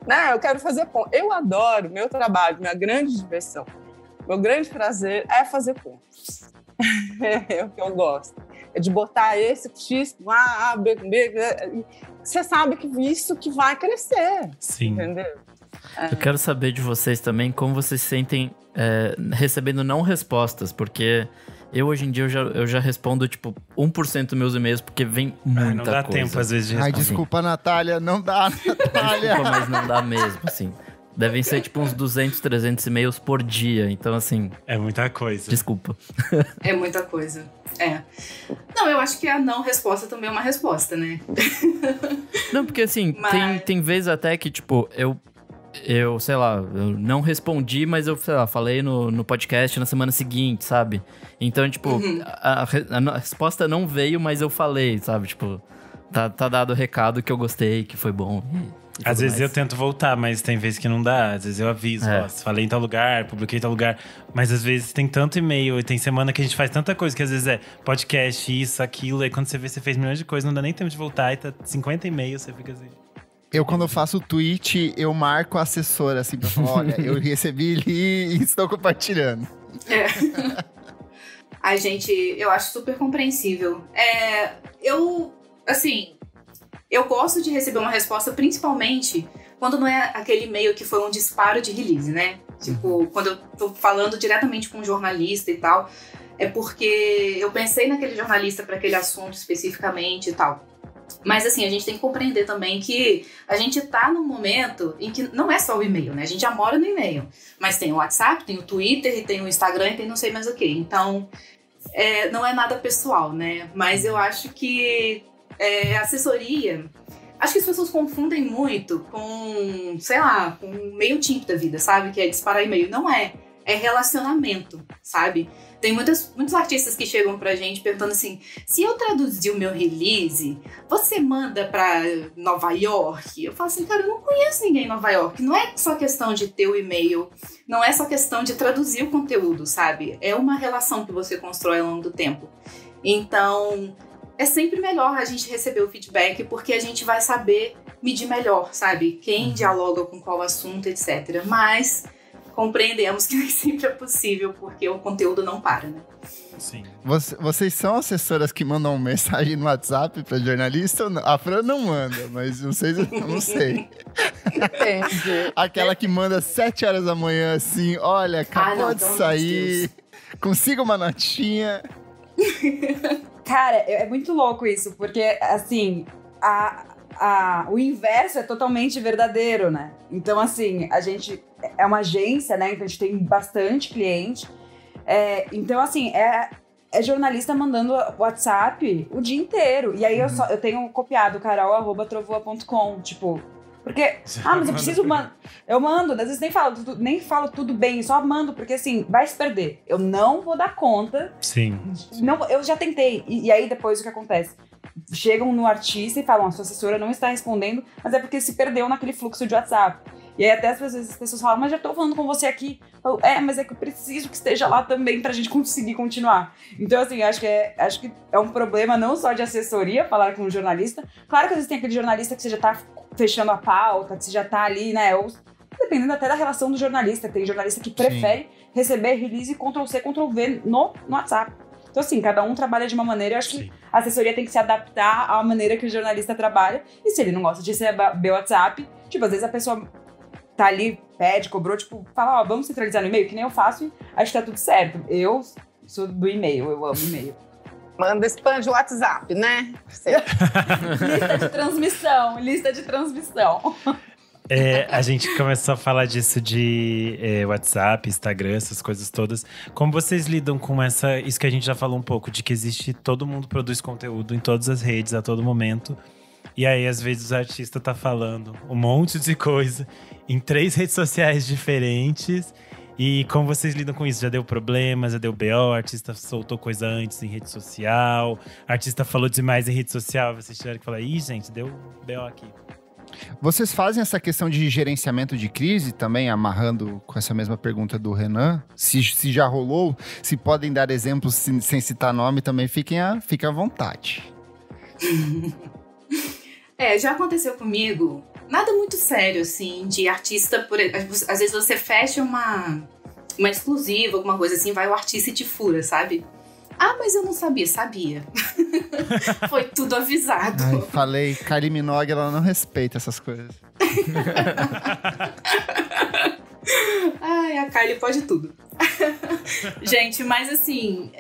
né? Eu quero fazer ponto. Eu adoro meu trabalho, minha grande diversão. Meu grande prazer é fazer pontos. É o que eu gosto. É de botar esse X com A, B com B. Você sabe que isso que vai crescer. Sim. Entendeu? Eu quero saber de vocês também como vocês se sentem recebendo não respostas, porque eu hoje em dia eu já respondo tipo 1% dos meus e-mails, porque vem muita coisa. Não dá tempo às vezes de responder. Desculpa, Natália, não dá, Natália. Desculpa, mas não dá mesmo, assim. Devem ser tipo uns 200, 300 e-mails por dia. Então, assim... É muita coisa. Desculpa. É muita coisa. Não, eu acho que a não resposta também é uma resposta, né? Não, porque assim, tem vezes até que, tipo, eu, sei lá, eu não respondi, mas eu, sei lá, falei no podcast na semana seguinte, sabe? Então, tipo, a resposta não veio, mas eu falei, sabe? Tipo, tá dado o recado que eu gostei, que foi bom. Às vezes eu tento voltar, mas tem vezes que não dá. Às vezes eu aviso, falei em tal lugar, publiquei em tal lugar. Mas às vezes tem tanto e-mail e tem semana que a gente faz tanta coisa que às vezes é podcast, isso, aquilo. Aí quando você vê, você fez milhões de coisas, não dá nem tempo de voltar e tá 50 e-mails, você fica assim… Eu, quando eu faço o tweet, eu marco a assessora, assim, pra falar, olha, eu recebi e estou compartilhando. Ai, gente, eu acho super compreensível. Eu gosto de receber uma resposta, principalmente quando não é aquele e-mail que foi um disparo de release, né? Tipo, quando eu tô falando diretamente com um jornalista e tal, é porque eu pensei naquele jornalista para aquele assunto especificamente e tal. Mas assim, a gente tem que compreender também que a gente tá num momento em que não é só o e-mail, né? A gente já mora no e-mail, mas tem o WhatsApp, tem o Twitter, e tem o Instagram e tem não sei mais o que. Então, não é nada pessoal, né? Mas eu acho que assessoria... Acho que as pessoas confundem muito com, sei lá, com um MailChimp da vida, sabe? Que é disparar e-mail. Não é. É relacionamento, sabe? Tem muitos artistas que chegam pra gente perguntando assim, se eu traduzir o meu release, você manda pra Nova York? Eu falo assim, cara, eu não conheço ninguém em Nova York. Não é só questão de ter o e-mail, não é só questão de traduzir o conteúdo, sabe? É uma relação que você constrói ao longo do tempo. Então... é sempre melhor a gente receber o feedback, porque a gente vai saber medir melhor, sabe? Quem dialoga com qual assunto, etc. Mas compreendemos que nem sempre é possível, porque o conteúdo não para, né? Sim. Vocês são assessoras que mandam mensagem no WhatsApp pra jornalista ou não? A Fran não manda, mas vocês eu não sei. Entendi. Aquela que manda 7 horas da manhã, assim, olha, acabou de sair, consiga uma notinha... Cara, é muito louco isso, porque, assim, o inverso é totalmente verdadeiro, né? Então, assim, a gente é uma agência, né? Então, a gente tem bastante cliente. Então, assim, é jornalista mandando WhatsApp o dia inteiro. E aí, eu tenho copiado carol@trovoa.com, tipo... Porque, mas eu preciso... Eu mando, às vezes nem falo tudo bem, só mando, porque assim, vai se perder. Eu não vou dar conta. Sim. Não, eu já tentei. E aí, depois, o que acontece? Chegam no artista e falam, a sua assessora não está respondendo, mas é porque se perdeu naquele fluxo de WhatsApp. E aí, até às vezes, as pessoas falam, mas já tô falando com você aqui. Eu falo, mas é que eu preciso que esteja lá também pra gente conseguir continuar. Então, assim, acho que é um problema não só de assessoria, falar com o jornalista. Claro que às vezes tem aquele jornalista que você já tá fechando a pauta, que você já tá ali, né? Ou dependendo até da relação do jornalista. Tem jornalista que prefere receber release Ctrl+C, Ctrl+V no WhatsApp. Então, assim, cada um trabalha de uma maneira. Eu acho que a assessoria tem que se adaptar à maneira que o jornalista trabalha. E se ele não gosta de receber o WhatsApp, tipo, às vezes a pessoa tá ali, pede, cobrou, tipo, fala, vamos centralizar no e-mail, que nem eu faço, e acho que tá tudo certo. Eu sou do e-mail, eu amo e-mail. Manda spam de WhatsApp, né? Lista de transmissão. A gente começou a falar disso de WhatsApp, Instagram, essas coisas todas. Como vocês lidam com isso que a gente já falou um pouco, de que todo mundo produz conteúdo em todas as redes, a todo momento. E aí, às vezes, o artista tá falando um monte de coisa em 3 redes sociais diferentes. E como vocês lidam com isso? Já deu problema, já deu BO, o artista soltou coisa antes em rede social, o artista falou demais em rede social, vocês tiveram que falar, gente, deu BO aqui. Vocês fazem essa questão de gerenciamento de crise também, amarrando com essa mesma pergunta do Renan? Se já rolou, se podem dar exemplos sem citar nome, também fiquem à vontade. Já aconteceu comigo, nada muito sério, assim, de artista, às vezes você fecha uma exclusiva, alguma coisa assim, vai o artista e te fura, sabe? Mas eu não sabia. Foi tudo avisado. Falei, Kylie Minogue, ela não respeita essas coisas. A Kylie pode tudo. Gente, mas assim,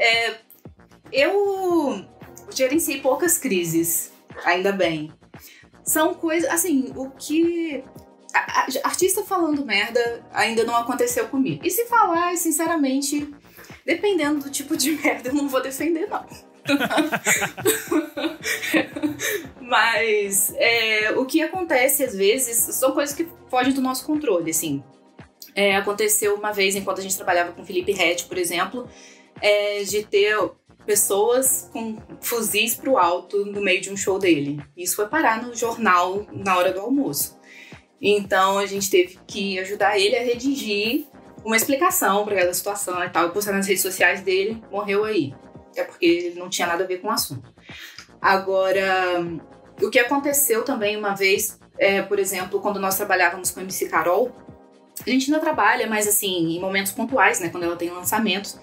eu gerenciei poucas crises, ainda bem. São coisas, assim, o que... artista falando merda ainda não aconteceu comigo. E se falar, sinceramente, dependendo do tipo de merda, eu não vou defender, não. Mas o que acontece, às vezes, são coisas que fogem do nosso controle, assim. Aconteceu uma vez, enquanto a gente trabalhava com o Felipe Ret, por exemplo, de ter pessoas com fuzis pro alto no meio de um show dele. Isso foi parar no jornal na hora do almoço. Então a gente teve que ajudar ele a redigir uma explicação para aquela situação e tal, postar nas redes sociais dele, morreu aí. É porque ele não tinha nada a ver com o assunto. Agora, o que aconteceu também uma vez, Por exemplo, quando nós trabalhávamos com a MC Carol, a gente ainda trabalha, mas assim, em momentos pontuais, né? Quando ela tem lançamentos.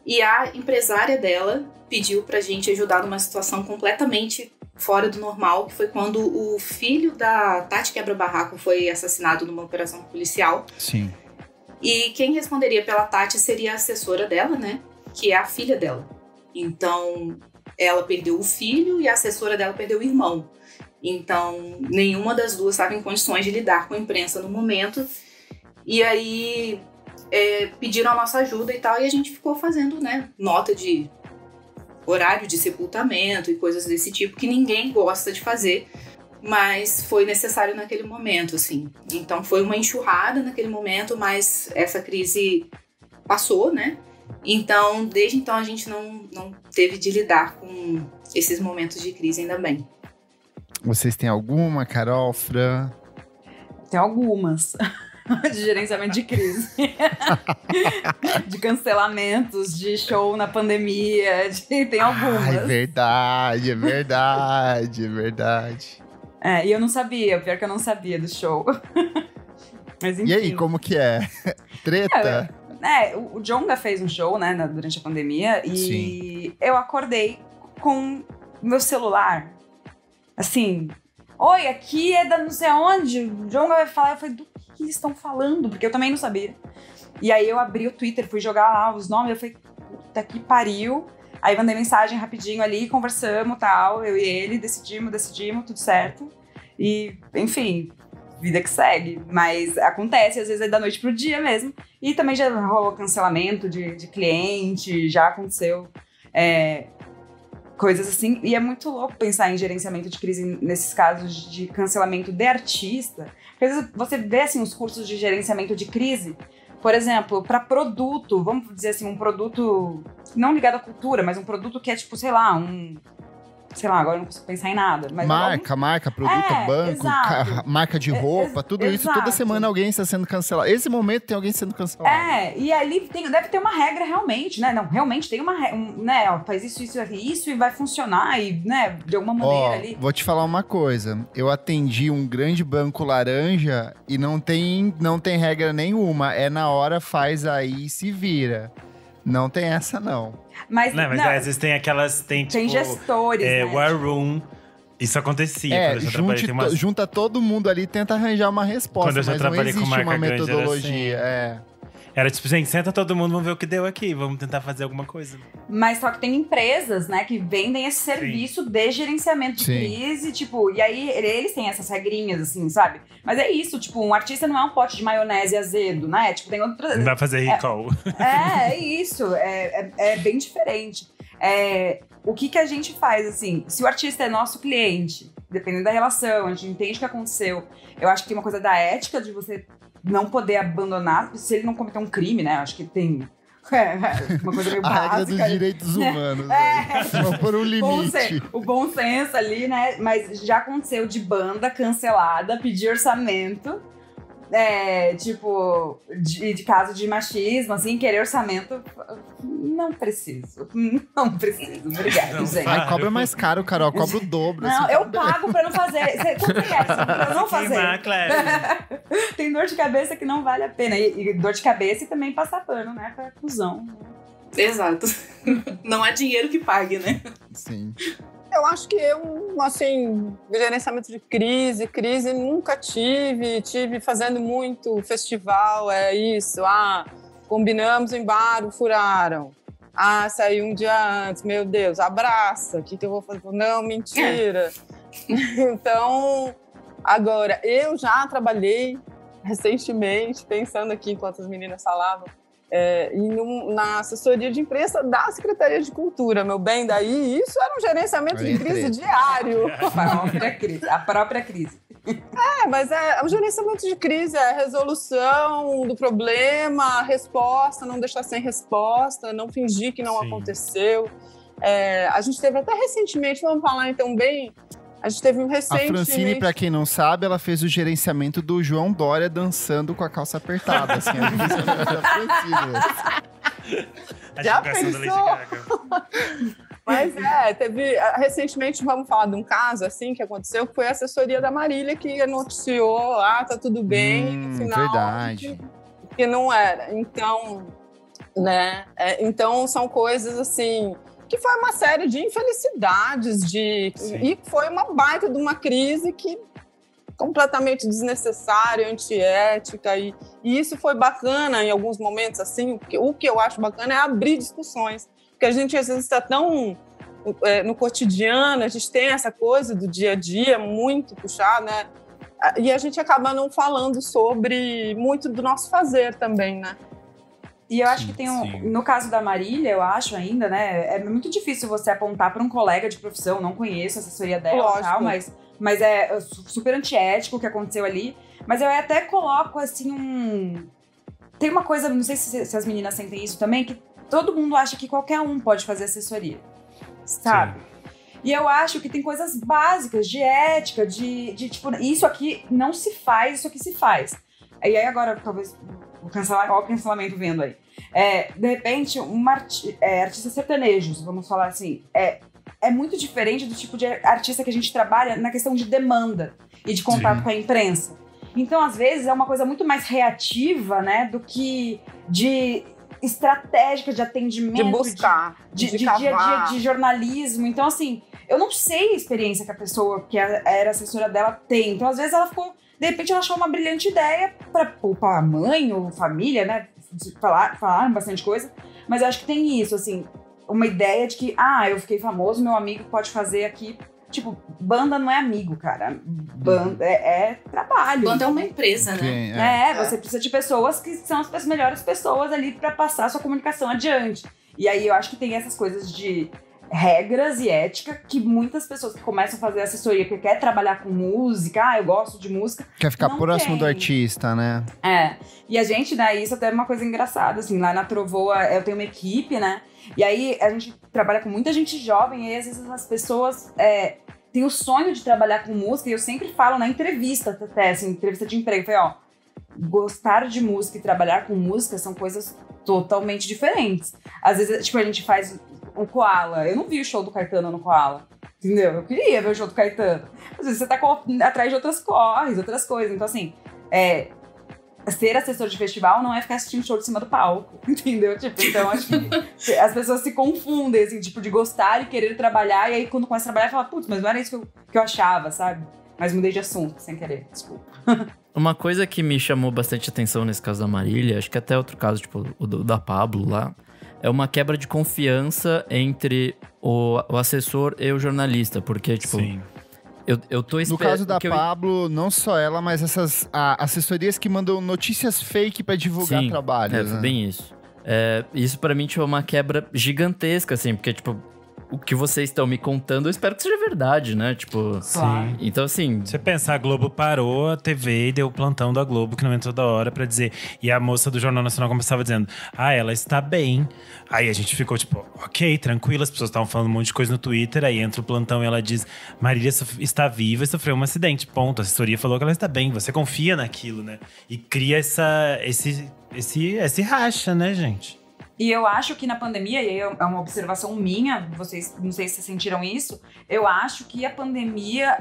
E a empresária dela pediu pra gente ajudar numa situação completamente fora do normal, que foi quando o filho da Tati Quebra-Barraco foi assassinado numa operação policial. Sim. E quem responderia pela Tati seria a assessora dela, né? Que é a filha dela. Então, ela perdeu o filho e a assessora dela perdeu o irmão. Então, nenhuma das duas estava em condições de lidar com a imprensa no momento. E aí, pediram a nossa ajuda e tal, e a gente ficou fazendo, né, nota de horário de sepultamento e coisas desse tipo, que ninguém gosta de fazer, mas foi necessário naquele momento, assim. Então, foi uma enxurrada naquele momento, mas essa crise passou, né? Então, desde então, a gente não teve de lidar com esses momentos de crise, ainda bem. Vocês têm alguma, Carol, Fran? Tem algumas. De gerenciamento de crise. De cancelamentos, de show na pandemia. Tem algumas. É verdade, é verdade, é verdade. E eu não sabia, pior que eu não sabia do show. Mas enfim. E aí, como que é? Treta? O Djonga fez um show, né, durante a pandemia. E Sim. eu acordei com meu celular. Assim, oi, aqui é da não sei onde. O Djonga vai falar. Eu falei, do que eles estão falando? Porque eu também não sabia. E aí eu abri o Twitter, fui jogar lá os nomes. Eu falei, puta que pariu. Aí mandei mensagem rapidinho ali, conversamos e tal. Eu e ele decidimos, tudo certo. E, enfim, vida que segue. Mas acontece, às vezes é da noite pro dia mesmo. E também já rolou cancelamento de cliente, já aconteceu coisas assim. E é muito louco pensar em gerenciamento de crise nesses casos de cancelamento de artista. Porque às vezes você vê assim, os cursos de gerenciamento de crise, por exemplo, para produto, vamos dizer assim, um produto não ligado à cultura, mas um produto que é tipo, sei lá, agora eu não consigo pensar em nada. Mas marca, produto, banco, marca de roupa, tudo isso. Toda semana alguém está sendo cancelado. Esse momento tem alguém sendo cancelado. E ali deve ter uma regra realmente, né? Não, realmente tem uma regra, né? Ó, faz isso e vai funcionar e, né, de alguma maneira ali. Vou te falar uma coisa. Eu atendi um grande banco laranja e não tem regra nenhuma. É na hora, faz aí, se vira. Não tem essa, não. Mas às vezes tem aquelas… Tem gestores, né? War Room. Isso acontecia. Quando eu trabalhei, junta todo mundo ali e tenta arranjar uma resposta. Quando eu já trabalhei com marca uma metodologia. Era tipo, gente, senta todo mundo, vamos ver o que deu aqui. Vamos tentar fazer alguma coisa. Mas só que tem empresas, né, que vendem esse serviço de gerenciamento de crise, tipo… E aí, eles têm essas regrinhas, assim, sabe? Mas é isso, tipo, um artista não é um pote de maionese azedo, né? Tipo, tem outra… Não dá pra fazer recall. É isso. É bem diferente. O que a gente faz, assim… Se o artista é nosso cliente, dependendo da relação, a gente entende o que aconteceu. Eu acho que tem uma coisa da ética de você não poder abandonar, se ele não cometer um crime, né? Acho que tem uma coisa meio básica. A regra dos direitos humanos. Vamos por um limite. O bom senso ali, né? Mas já aconteceu de banda cancelada, pedir orçamento. Tipo, de caso de machismo, assim, querer orçamento. Não preciso. Obrigada, gente. Ai, cobra mais caro, Carol. Cobra o dobro. Não, assim, eu pago pra não fazer. Quanto você quer? Pra não fazer. Tem dor de cabeça que não vale a pena. E dor de cabeça e também passar pano, né? Pra cuzão. Exato. Não há dinheiro que pague, né? Sim. Eu acho que gerenciamento de crise nunca tive fazendo muito festival, isso, combinamos em bar, furaram, saiu um dia antes, meu Deus, abraça, o que eu vou fazer? Não, mentira. Então, agora, eu já trabalhei recentemente, pensando aqui enquanto as meninas falavam, na assessoria de imprensa da Secretaria de Cultura, meu bem, daí isso era um gerenciamento de crise diário. A própria crise. Mas é um gerenciamento de crise, é a resolução do problema, a resposta, não deixar sem resposta, não fingir que não aconteceu. A gente teve até recentemente, vamos falar então bem… A gente teve recentemente… A Francine, pra quem não sabe, ela fez o gerenciamento do João Dória dançando com a calça apertada. Assim, a gerenciamento da Francine. Já pensou? Mas teve... Recentemente, vamos falar de um caso, assim, que aconteceu, que foi a assessoria da Marília que noticiou, tá tudo bem, no final... Verdade. Que não era. Então, né? Então, são coisas, assim... Que foi uma série de infelicidades, e foi uma baita de uma crise que completamente desnecessária, antiética, e isso foi bacana em alguns momentos, assim, o que eu acho bacana é abrir discussões, porque a gente às vezes está tão no cotidiano, a gente tem essa coisa do dia a dia muito puxada, né? E a gente acaba não falando sobre muito do nosso fazer também, né? E eu acho que tem no caso da Marília, eu acho ainda, né? É muito difícil você apontar para um colega de profissão, não conheço a assessoria dela e tal, mas é super antiético o que aconteceu ali. Mas eu até coloco, assim, Tem uma coisa, não sei se as meninas sentem isso também, que todo mundo acha que qualquer um pode fazer assessoria, sabe? Sim. E eu acho que tem coisas básicas de ética, de tipo, isso aqui não se faz, isso aqui se faz. E aí agora, talvez, olha o cancelamento vendo aí. De repente, artistas sertanejos, vamos falar assim, é muito diferente do tipo de artista que a gente trabalha na questão de demanda e de contato com a imprensa. Então, às vezes, é uma coisa muito mais reativa, né, do que de estratégica de atendimento. De buscar, de dia a dia de jornalismo. Então, assim, eu não sei a experiência que a pessoa que era assessora dela tem. Então, às vezes, ela ficou... De repente, ela achou uma brilhante ideia para poupar a mãe ou família, né, falaram bastante coisa. Mas eu acho que tem isso, assim, uma ideia de que, eu fiquei famoso, meu amigo pode fazer aqui. Tipo, banda não é amigo, cara. Banda é trabalho. Banda é uma empresa, né? Você precisa de pessoas que são as melhores pessoas ali pra passar a sua comunicação adiante. E aí eu acho que tem essas coisas de regras e ética que muitas pessoas que começam a fazer assessoria porque quer trabalhar com música, eu gosto de música. Quer ficar próximo do artista, né? E a gente, né, isso até é uma coisa engraçada, assim, lá na Trovoa eu tenho uma equipe, né? E aí a gente trabalha com muita gente jovem e aí às vezes as pessoas têm o sonho de trabalhar com música e eu sempre falo na entrevista até, assim, entrevista de emprego, eu falei, gostar de música e trabalhar com música são coisas totalmente diferentes. Às vezes, tipo, a gente faz o Koala, eu não vi o show do Caetano no Koala, entendeu? Eu queria ver o show do Caetano. Às vezes você tá atrás de outras coisas, então assim, ser assessor de festival não é ficar assistindo show de cima do palco, entendeu? Tipo, então acho que as pessoas se confundem, assim, tipo, de gostar e querer trabalhar, e aí quando começa a trabalhar, fala, putz, mas não era isso que eu achava, sabe? Mas mudei de assunto, sem querer, desculpa. Uma coisa que me chamou bastante atenção nesse caso da Marília, acho que até outro caso, tipo, o da Pablo lá, é uma quebra de confiança entre o assessor e o jornalista, porque, tipo... Sim. Eu tô esperando. No caso da Pablo, não só ela, mas essas assessorias que mandam notícias fake pra divulgar trabalhos. Foi bem isso. Isso pra mim, tipo, é uma quebra gigantesca, assim, porque, tipo, o que vocês estão me contando, eu espero que seja verdade, né? Tipo, sim. Então, assim... Você pensar, a Globo parou a TV e deu o plantão da Globo, que não entrou toda hora, pra dizer... E a moça do Jornal Nacional começava dizendo... ela está bem. Aí a gente ficou tipo, ok, tranquilo. As pessoas estavam falando um monte de coisa no Twitter. Aí entra o plantão e ela diz... Marília está viva e sofreu um acidente. Ponto. A assessoria falou que ela está bem. Você confia naquilo, né? E cria esse racha, né, gente? E eu acho que na pandemia, e aí é uma observação minha, vocês, não sei se vocês sentiram isso, eu acho que a pandemia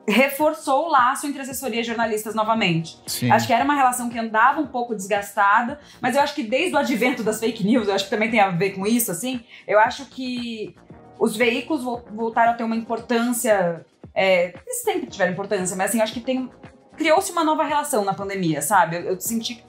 reforçou o laço entre assessoria e jornalistas novamente. Sim. Acho que era uma relação que andava um pouco desgastada, mas eu acho que desde o advento das fake news, eu acho que também tem a ver com isso, assim, eu acho que os veículos voltaram a ter uma importância, eles sempre tiveram importância, mas assim, eu acho que criou-se uma nova relação na pandemia, sabe? Eu senti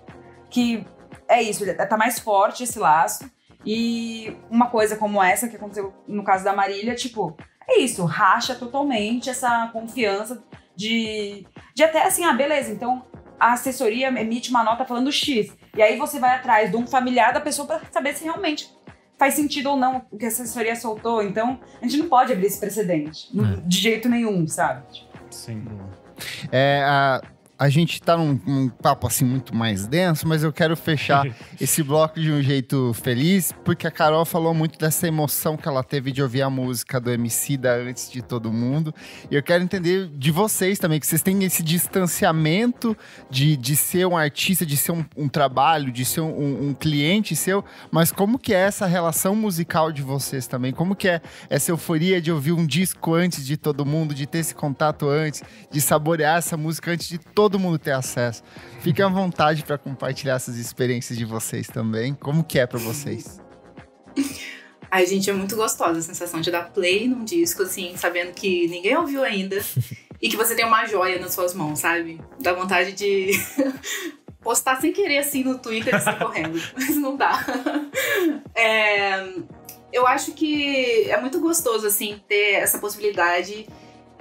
que é isso, tá mais forte esse laço. E uma coisa como essa que aconteceu no caso da Marília, tipo, é isso, racha totalmente essa confiança de até assim, beleza, então a assessoria emite uma nota falando X. E aí você vai atrás de um familiar da pessoa pra saber se realmente faz sentido ou não o que a assessoria soltou. Então, a gente não pode abrir esse precedente, de jeito nenhum, sabe? Sim. a gente tá num papo assim muito mais denso, mas eu quero fechar esse bloco de um jeito feliz, porque a Carol falou muito dessa emoção que ela teve de ouvir a música do Emicida antes de todo mundo. E eu quero entender de vocês também, que vocês têm esse distanciamento de ser um artista, de ser um trabalho, de ser um cliente seu, mas como que é essa relação musical de vocês também? Como que é essa euforia de ouvir um disco antes de todo mundo, de ter esse contato antes, de saborear essa música antes de todo mundo ter acesso? Fiquem à vontade para compartilhar essas experiências de vocês também. Como que é para vocês? Ai, gente, é muito gostosa a sensação de dar play num disco, assim, sabendo que ninguém ouviu ainda e que você tem uma joia nas suas mãos, sabe? Dá vontade de postar sem querer, assim, no Twitter e sair correndo. Mas não dá. Eu acho que é muito gostoso, assim, ter essa possibilidade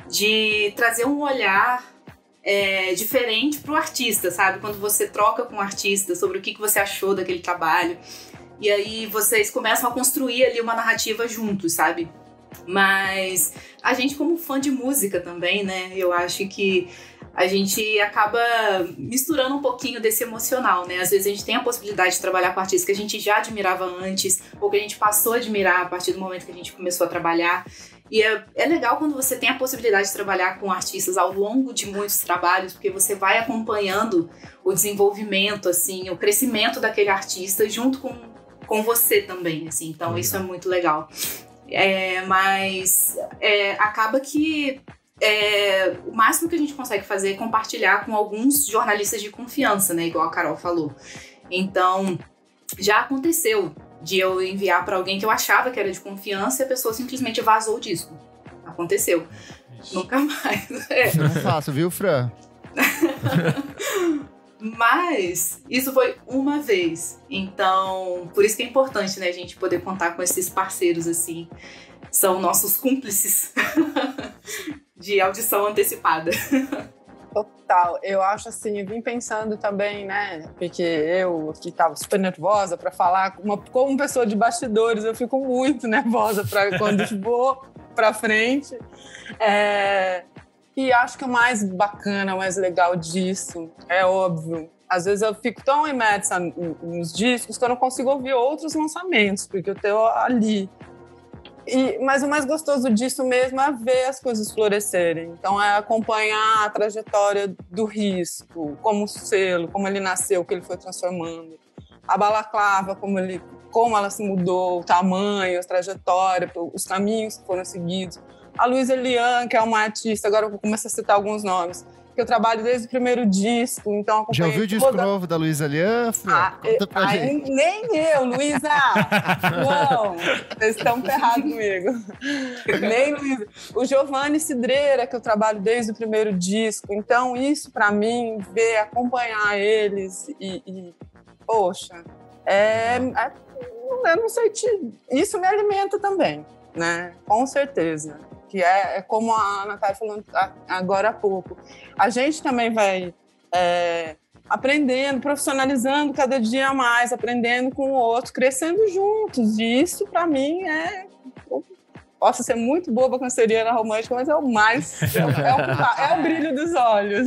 de trazer um olhar diferente pro artista, sabe? Quando você troca com o artista sobre o que você achou daquele trabalho. E aí vocês começam a construir ali uma narrativa juntos, sabe? Mas a gente, como fã de música também, né? Eu acho que a gente acaba misturando um pouquinho desse emocional, né? Às vezes a gente tem a possibilidade de trabalhar com artistas que a gente já admirava antes, ou que a gente passou a admirar a partir do momento que a gente começou a trabalhar. E é legal quando você tem a possibilidade de trabalhar com artistas ao longo de muitos trabalhos, porque você vai acompanhando o desenvolvimento, assim, o crescimento daquele artista junto com você também, assim. Então isso é muito legal. Mas acaba que o máximo que a gente consegue fazer é compartilhar com alguns jornalistas de confiança, né? Igual a Carol falou. Então, já aconteceu de eu enviar para alguém que eu achava que era de confiança e a pessoa simplesmente vazou o disco. Aconteceu. Nunca mais. Não faço, viu, Fran? Mas isso foi uma vez. Então, por isso que é importante, né, a gente poder contar com esses parceiros, assim. São nossos cúmplices de audição antecipada. Total. Eu acho assim, eu vim pensando também, né? Porque eu que estava super nervosa para falar, como pessoa de bastidores, eu fico muito nervosa para quando vou para frente. E acho que o mais bacana, o mais legal disso, é óbvio. Às vezes eu fico tão imersa nos discos que eu não consigo ouvir outros lançamentos, porque eu estou ali. Mas o mais gostoso disso mesmo é ver as coisas florescerem. Então é acompanhar a trajetória do Risco, como selo, como ele nasceu, o que ele foi transformando. A Balaclava, como ela se mudou, o tamanho, a trajetória, os caminhos que foram seguidos. A Luísa Lian, que é uma artista, agora eu vou começar a citar alguns nomes, que eu trabalho desde o primeiro disco, então já ouviu o disco novo da Luísa Lian? Conta pra gente. Nem eu, Luísa! Não, vocês estão ferrados comigo. Nem Luísa. O Giovanni Cidreira, que eu trabalho desde o primeiro disco, então isso pra mim, acompanhar eles poxa, eu não sei, isso me alimenta também, né? Com certeza. Que é como a Ana estava falando agora há pouco. A gente também vai aprendendo, profissionalizando cada dia mais, aprendendo com o outro, crescendo juntos. E isso, para mim, posso ser muito boba canceriana romântica, mas é o mais... é o brilho dos olhos.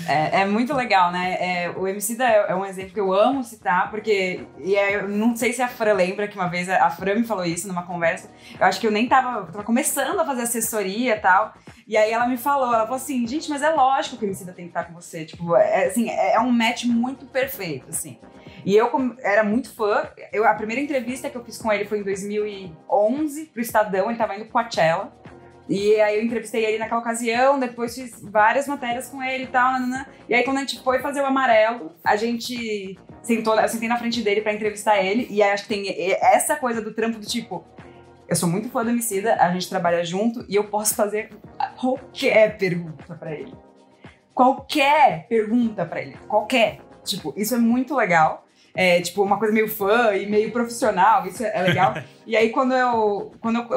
É muito legal, né? O Emicida é um exemplo que eu amo citar, porque... eu não sei se a Fran lembra que uma vez a Fran me falou isso numa conversa. Eu acho que eu nem tava começando a fazer assessoria e tal. E aí ela falou assim, gente, mas é lógico que o Emicida tem que estar com você. Tipo, é um match muito perfeito, assim. E eu era muito fã. A primeira entrevista que eu fiz com ele foi em 2011, pro Estadão. Ele tava indo pro Coachella. E aí eu entrevistei ele naquela ocasião. Depois fiz várias matérias com ele e tal. E aí quando a gente foi fazer o Amarelo, a gente eu sentei na frente dele pra entrevistar ele. E aí acho que tem essa coisa do trampo do tipo... Eu sou muito fã do Emicida, a gente trabalha junto. E eu posso fazer qualquer pergunta pra ele. Qualquer pergunta pra ele. Qualquer. Tipo, isso é muito legal. Tipo, uma coisa meio fã e meio profissional, isso é legal. E aí, quando eu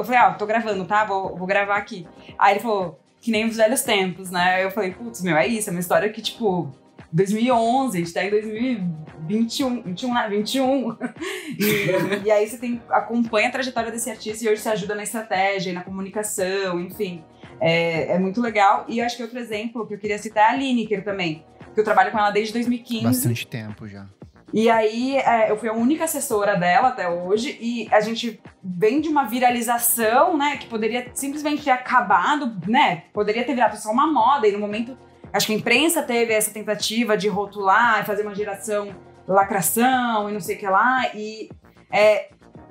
falei, tô gravando, tá? Vou gravar aqui. Aí ele falou, que nem os velhos tempos, né? Aí eu falei, putz, é isso, é uma história que, tipo, 2011, a gente tá em 2021. E aí você acompanha a trajetória desse artista e hoje você ajuda na estratégia, na comunicação, enfim. É muito legal. E eu acho que outro exemplo que eu queria citar é a Lineker também, que eu trabalho com ela desde 2015. Bastante tempo já. E aí, eu fui a única assessora dela até hoje, e a gente vem de uma viralização, né, que poderia simplesmente ter acabado, né, poderia ter virado só uma moda, e no momento, acho que a imprensa teve essa tentativa de rotular e fazer uma geração lacração e não sei o que lá, e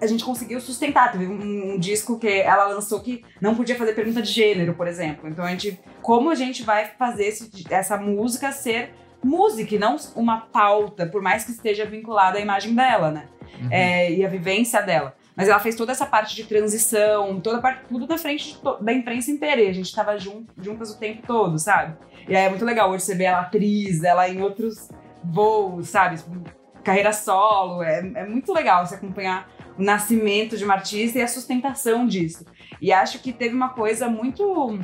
a gente conseguiu sustentar. Teve um disco que ela lançou que não podia fazer pergunta de gênero, por exemplo. Então, como a gente vai fazer essa música ser música e não uma pauta, por mais que esteja vinculada à imagem dela, né? E a vivência dela. Mas ela fez toda essa parte de transição, tudo na frente da imprensa inteira. E a gente estava juntas o tempo todo, sabe? E aí é muito legal hoje você ver ela atriz, ela em outros voos, sabe? Carreira solo. É muito legal você acompanhar o nascimento de uma artista e a sustentação disso. E acho que teve uma coisa muito...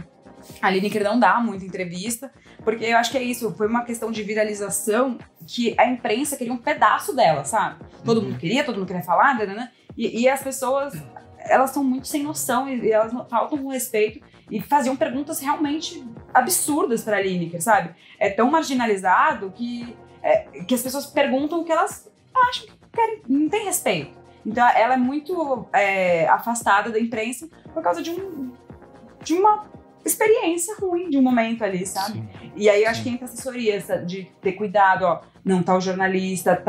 A Lineker não dá muita entrevista, porque eu acho que é isso, foi uma questão de viralização que a imprensa queria um pedaço dela, sabe? Todo mundo queria falar, né? E as pessoas, elas são muito sem noção e elas faltam com respeito e faziam perguntas realmente absurdas para a Lineker, sabe? É tão marginalizado que as pessoas perguntam o que elas acham que querem, não tem respeito. Então ela é muito afastada da imprensa por causa de uma experiência ruim de um momento ali, sabe? Sim. E aí eu acho que entra a assessoria de ter cuidado, ó, não, tal jornalista,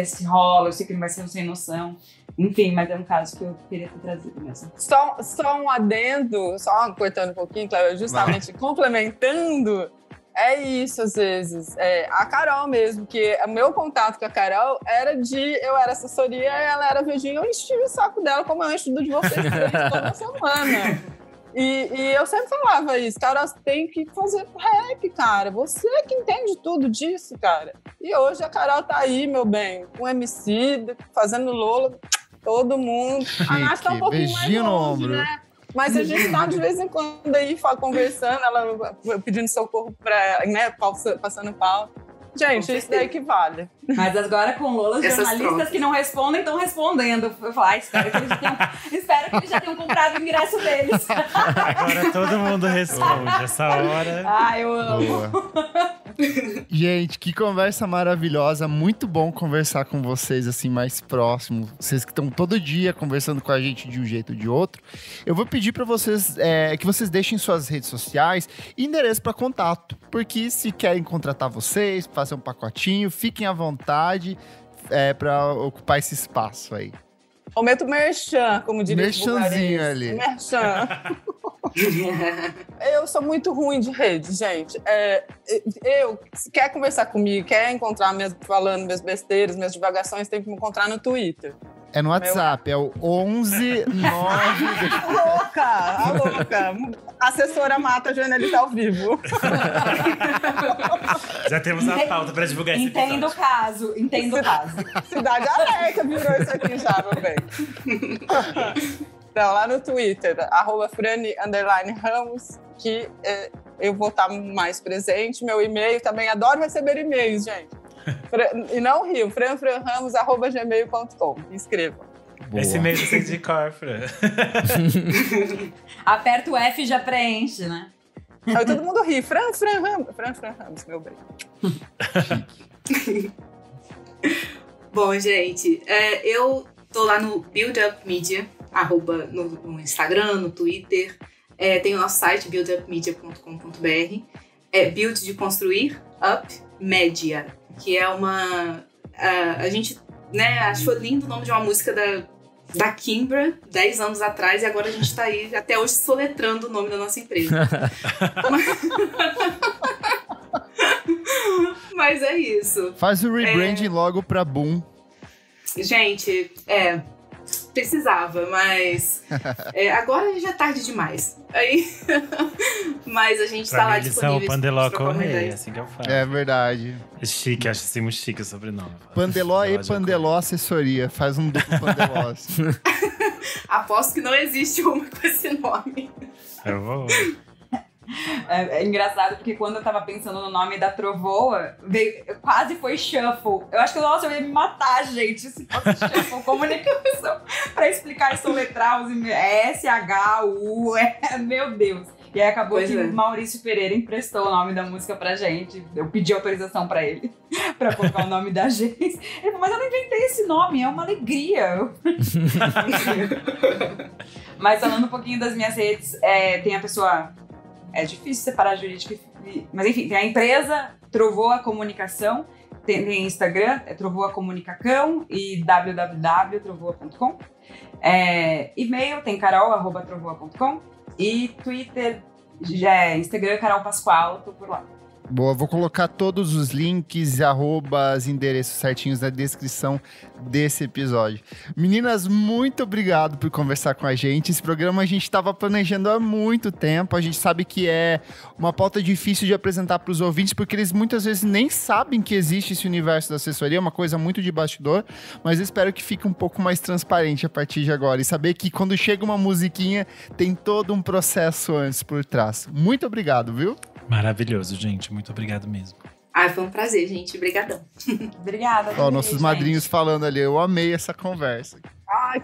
esse rola, eu sei que não vai ser um sem noção. Enfim, mas é um caso que eu queria ter trazido mesmo. Só um adendo, só cortando um pouquinho, Cléber, justamente complementando, é isso às vezes. A Carol mesmo, que o meu contato com a Carol eu era assessoria e ela era Virgínia, eu enchi o saco dela como eu encho do de vocês três toda semana. E eu sempre falava isso, cara, você tem que fazer rap, cara. Você que entende tudo disso, cara. E hoje a Carol tá aí, meu bem, com MC, fazendo Lola, todo mundo. Chique, a Nath tá um pouquinho mais longe, né? Mas a gente tá de vez em quando aí conversando, ela pedindo socorro pra ela, né? Passando pau. Gente, isso daí que vale. Mas agora com Lola, os jornalistas que não respondem estão respondendo. Eu falo, espero que eles já tenham comprado o ingresso deles. Agora todo mundo responde. Essa hora. Eu amo. Gente, que conversa maravilhosa. Muito bom conversar com vocês assim mais próximo. Vocês que estão todo dia conversando com a gente de um jeito ou de outro. Eu vou pedir para vocês que vocês deixem suas redes sociais e endereço para contato. Porque se querem contratar vocês, fazer um pacotinho, fiquem à vontade para ocupar esse espaço aí. Aumenta o merchan, como diria os merchanzinho ali. Merchan. Eu sou muito ruim de rede, gente. Se quer conversar comigo, quer encontrar mesmo falando minhas besteiras, minhas divagações, tem que me encontrar no Twitter. É no WhatsApp, é o 11 9... A louca. Assessora mata jornalista ao vivo. Já temos a pauta pra divulgar esse episódio. Entendo o caso. Cidade Alerta virou isso aqui já, meu bem. Então, lá no Twitter, @Frani_Ramos, que eu vou estar mais presente. Meu e-mail também, adoro receber e-mails, gente. E não rio, franfranramos@gmail.com. Inscreva. Boa. Esse e-mail você de cor, Fran. Aperta o F e já preenche, né? Aí todo mundo ri. Fran Ramos, meu bem. Bom, gente, eu tô lá no Build Up Media, no Instagram, no Twitter. Tem o nosso site, buildupmedia.com.br. Build de construir, Up Media, que é a gente, né, achou lindo o nome de uma música da Kimbra, 10 anos atrás, e agora a gente tá aí até hoje soletrando o nome da nossa empresa. Mas é isso. Faz o rebranding logo pra Boom. Gente, precisava, mas agora já é tarde demais. Aí, mas a gente tá lá disponível. São Pandeló Correia, assim que eu falo. É verdade. É chique, acho assim muito chique o sobrenome. Pandeló e Pandeló Assessoria. Faz um duplo Pandeló. Aposto que não existe uma com esse nome. Eu vou. É engraçado porque quando eu tava pensando no nome da Trovoa, quase foi Shuffle. Eu acho que, nossa, eu ia me matar, gente, se fosse Shuffle, comunicação, pra explicar e soletrar os SHU, meu Deus. E aí acabou Pois que é. o Maurício Pereira emprestou o nome da música pra gente. Eu pedi autorização pra ele, pra colocar o nome da agência. Ele falou, mas eu não inventei esse nome, é uma alegria. Mas falando um pouquinho das minhas redes, tem a pessoa... É difícil separar jurídica mas enfim, tem a empresa Trovoa Comunicação, tem Instagram, Trovoa Comunicacão e www.trovoa.com. E-mail tem carol@trovoa.com e Twitter, Instagram Carol Pascoal, tô por lá. Boa, vou colocar todos os links, arrobas, endereços certinhos na descrição desse episódio. Meninas, muito obrigado por conversar com a gente. Esse programa a gente estava planejando há muito tempo. A gente sabe que é uma pauta difícil de apresentar para os ouvintes, porque eles muitas vezes nem sabem que existe esse universo da assessoria, é uma coisa muito de bastidor, mas eu espero que fique um pouco mais transparente a partir de agora. E saber que quando chega uma musiquinha, tem todo um processo antes por trás. Muito obrigado, viu? Maravilhoso, gente. Muito obrigado mesmo. Foi um prazer, gente. Obrigadão. Obrigada. Ó, nossos madrinhos falando ali, eu amei essa conversa.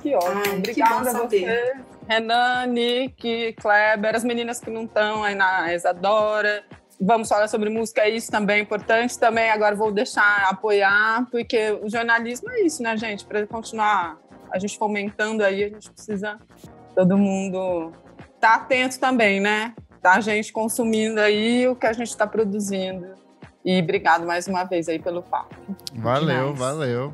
Que ótimo. Que Obrigada bom a saber. você, Renan, Nick, Kleber, as meninas que não estão aí na Isadora. Vamos falar sobre música, isso também é importante. Também agora vou deixar apoiar, porque o jornalismo é isso, né, gente? Para continuar a gente fomentando aí, a gente precisa todo mundo tá atento também, né? Tá a gente consumindo aí o que a gente está produzindo. E obrigado mais uma vez aí pelo papo. Valeu, Demais. valeu.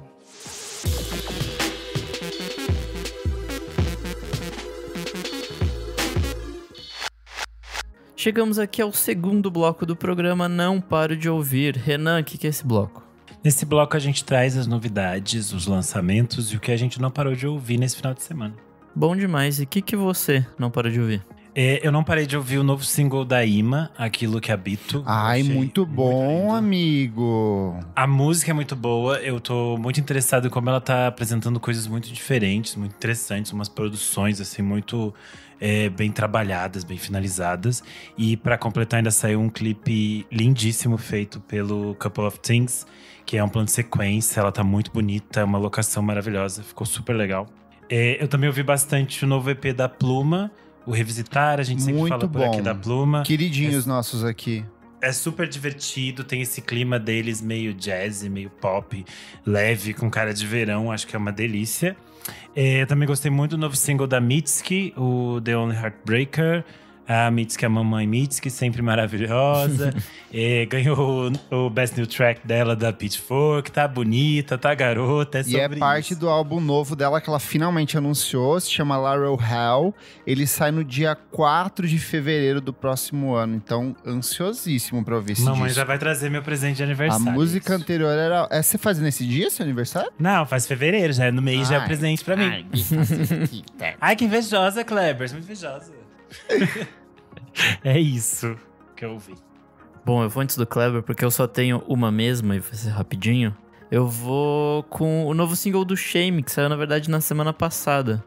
Chegamos aqui ao segundo bloco do programa Não Paro de Ouvir. Renan, o que é esse bloco? Nesse bloco a gente traz as novidades, os lançamentos e o que a gente não parou de ouvir nesse final de semana. Bom demais. E o que você não parou de ouvir? Eu não parei de ouvir o novo single da Ima, Aquilo Que Habito. Ai, Achei muito bom, lindo. amigo. A música é muito boa, eu tô muito interessado em como ela tá apresentando coisas muito diferentes, muito interessantes, umas produções assim muito bem trabalhadas, bem finalizadas. E pra completar ainda saiu um clipe lindíssimo feito pelo Couple of Things, que é um plano de sequência, ela tá muito bonita, é uma locação maravilhosa, ficou super legal. Eu também ouvi bastante o novo EP da Pluma, o Revisitar, a gente sempre Muito fala por aqui bom. da Pluma. Queridinhos nossos aqui. É super divertido, tem esse clima deles meio jazz, meio pop, leve, com cara de verão, acho que é uma delícia. Eu também gostei muito do novo single da Mitski, o The Only Heartbreaker. A Mitski, a mamãe Mitski, sempre maravilhosa. Ganhou o Best New Track dela da Pitchfork, tá bonita, tá garota, E é parte do álbum novo dela que ela finalmente anunciou, se chama Laurel Hell. Ele sai no dia 4 de fevereiro do próximo ano, então ansiosíssimo pra ouvir esse Mamãe disco. já vai trazer meu presente de A aniversário. música isso. anterior era... Você faz nesse dia, seu aniversário? Não, faz fevereiro, já no mês, já é o Ai, presente pra mim. Ai, que invejosa, Kleber, muito invejosa. É isso que eu ouvi. Bom, eu vou antes do Kleber, porque eu só tenho uma mesma e vai ser rapidinho. Eu vou com o novo single do Shame, que saiu, na verdade, na semana passada.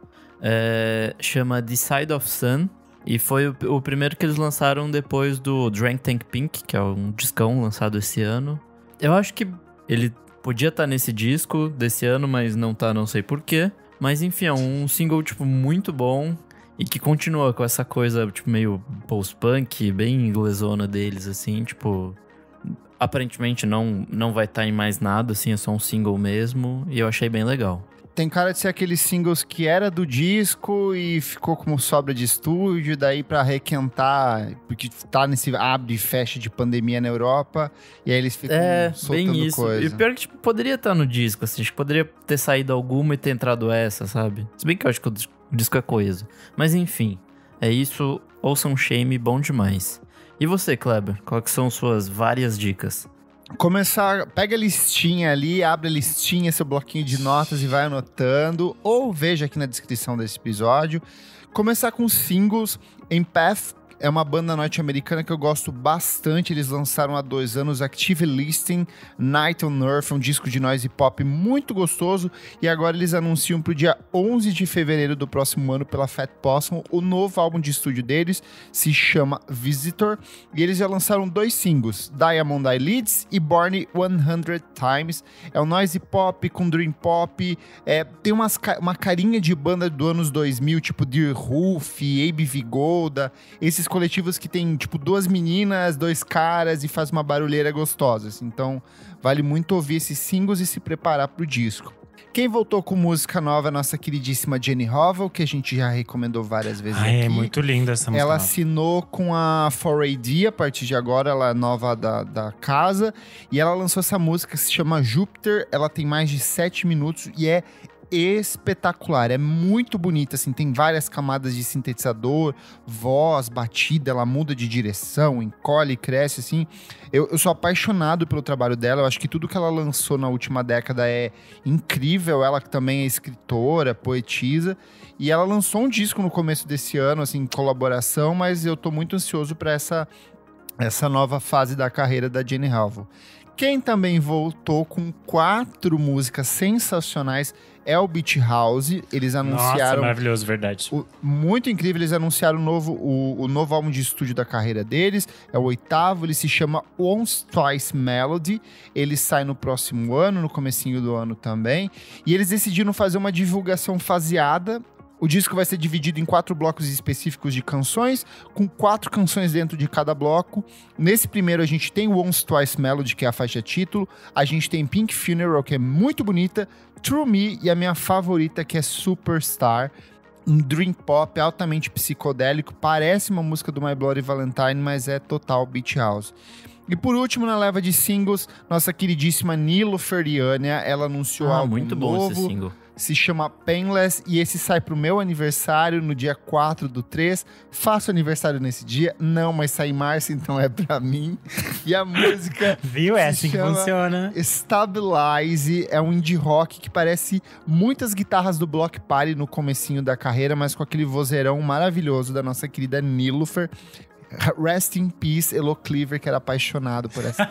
Chama The Side of Sun. E foi o primeiro que eles lançaram depois do Drank Tank Pink, que é um discão lançado esse ano. Eu acho que ele podia estar nesse disco desse ano, mas não tá, não sei porquê. Mas enfim, é um single, tipo, muito bom. E que continua com essa coisa, tipo, meio post-punk, bem inglesona deles, assim, tipo... Aparentemente não vai estar em mais nada, assim, é só um single mesmo. E eu achei bem legal. Tem cara de ser aqueles singles que era do disco e ficou como sobra de estúdio, daí pra requentar, porque tá nesse abre e fecha de pandemia na Europa, e aí eles ficam soltando bem isso. coisa. E pior que, tipo, poderia estar no disco, assim, acho que poderia ter saído alguma e ter entrado essa, sabe? Se bem que eu acho que o disco é coisa. Mas enfim, é isso. Ouçam Shame, bom demais. E você, Kleber? Quais que são suas várias dicas? Começar, pega a listinha ali, abre a listinha, seu bloquinho de notas e vai anotando, ou veja aqui na descrição desse episódio. Começar com singles. Empath é uma banda norte-americana que eu gosto bastante. Eles lançaram há 2 anos Active Listening, Night on Earth, um disco de noise pop muito gostoso. E agora eles anunciam pro dia 11 de fevereiro do próximo ano pela Fat Possum o novo álbum de estúdio deles, se chama Visitor. E eles já lançaram 2 singles, Diamond Eyelids e Born 100 Times. É um noise pop com dream pop, tem uma carinha de banda do anos 2000, tipo Dear Roof, ABV Golda, esses coletivos que tem, tipo, 2 meninas, 2 caras e faz uma barulheira gostosa, assim. Então, vale muito ouvir esses singles e se preparar pro disco. Quem voltou com música nova é a nossa queridíssima Jenny Hovell, que a gente já recomendou várias vezes aqui. É muito linda essa música Ela nova. assinou com a 4AD, a partir de agora, ela é nova da casa. E ela lançou essa música que se chama Júpiter. Ela tem mais de 7 minutos e é espetacular, é muito bonita, assim, tem várias camadas de sintetizador, voz, batida, ela muda de direção, encolhe, cresce, assim. Eu sou apaixonado pelo trabalho dela, eu acho que tudo que ela lançou na última década é incrível, ela que também é escritora, poetisa, e ela lançou um disco no começo desse ano, assim, em colaboração, mas eu tô muito ansioso para essa nova fase da carreira da Jenny Hovell. Quem também voltou com 4 músicas sensacionais é o Beach House. Eles anunciaram... Nossa, maravilhoso, verdade. Muito incrível, eles anunciaram o novo álbum de estúdio da carreira deles. É o 8º, ele se chama Once Twice Melody. Ele sai no próximo ano, no comecinho do ano também. E eles decidiram fazer uma divulgação faseada. O disco vai ser dividido em 4 blocos específicos de canções, com 4 canções dentro de cada bloco. Nesse primeiro a gente tem o Once Twice Melody, que é a faixa título. A gente tem Pink Funeral, que é muito bonita. True Me e a minha favorita, que é Superstar. Um dream pop altamente psicodélico. Parece uma música do My Bloody Valentine, mas é total Beach House. E por último, na leva de singles, nossa queridíssima Nilofer Feriania, ela anunciou algo muito bom novo. esse single. Se chama Painless e esse sai pro meu aniversário no dia 4/3. Faço aniversário nesse dia? Não, mas sai em março, então é pra mim. E a música Viu? É assim que funciona. Stabilize, é um indie rock que parece muitas guitarras do Block Party no comecinho da carreira, mas com aquele vozeirão maravilhoso da nossa querida Nilofer. Rest in Peace, Elo Cleaver, que era apaixonado por essa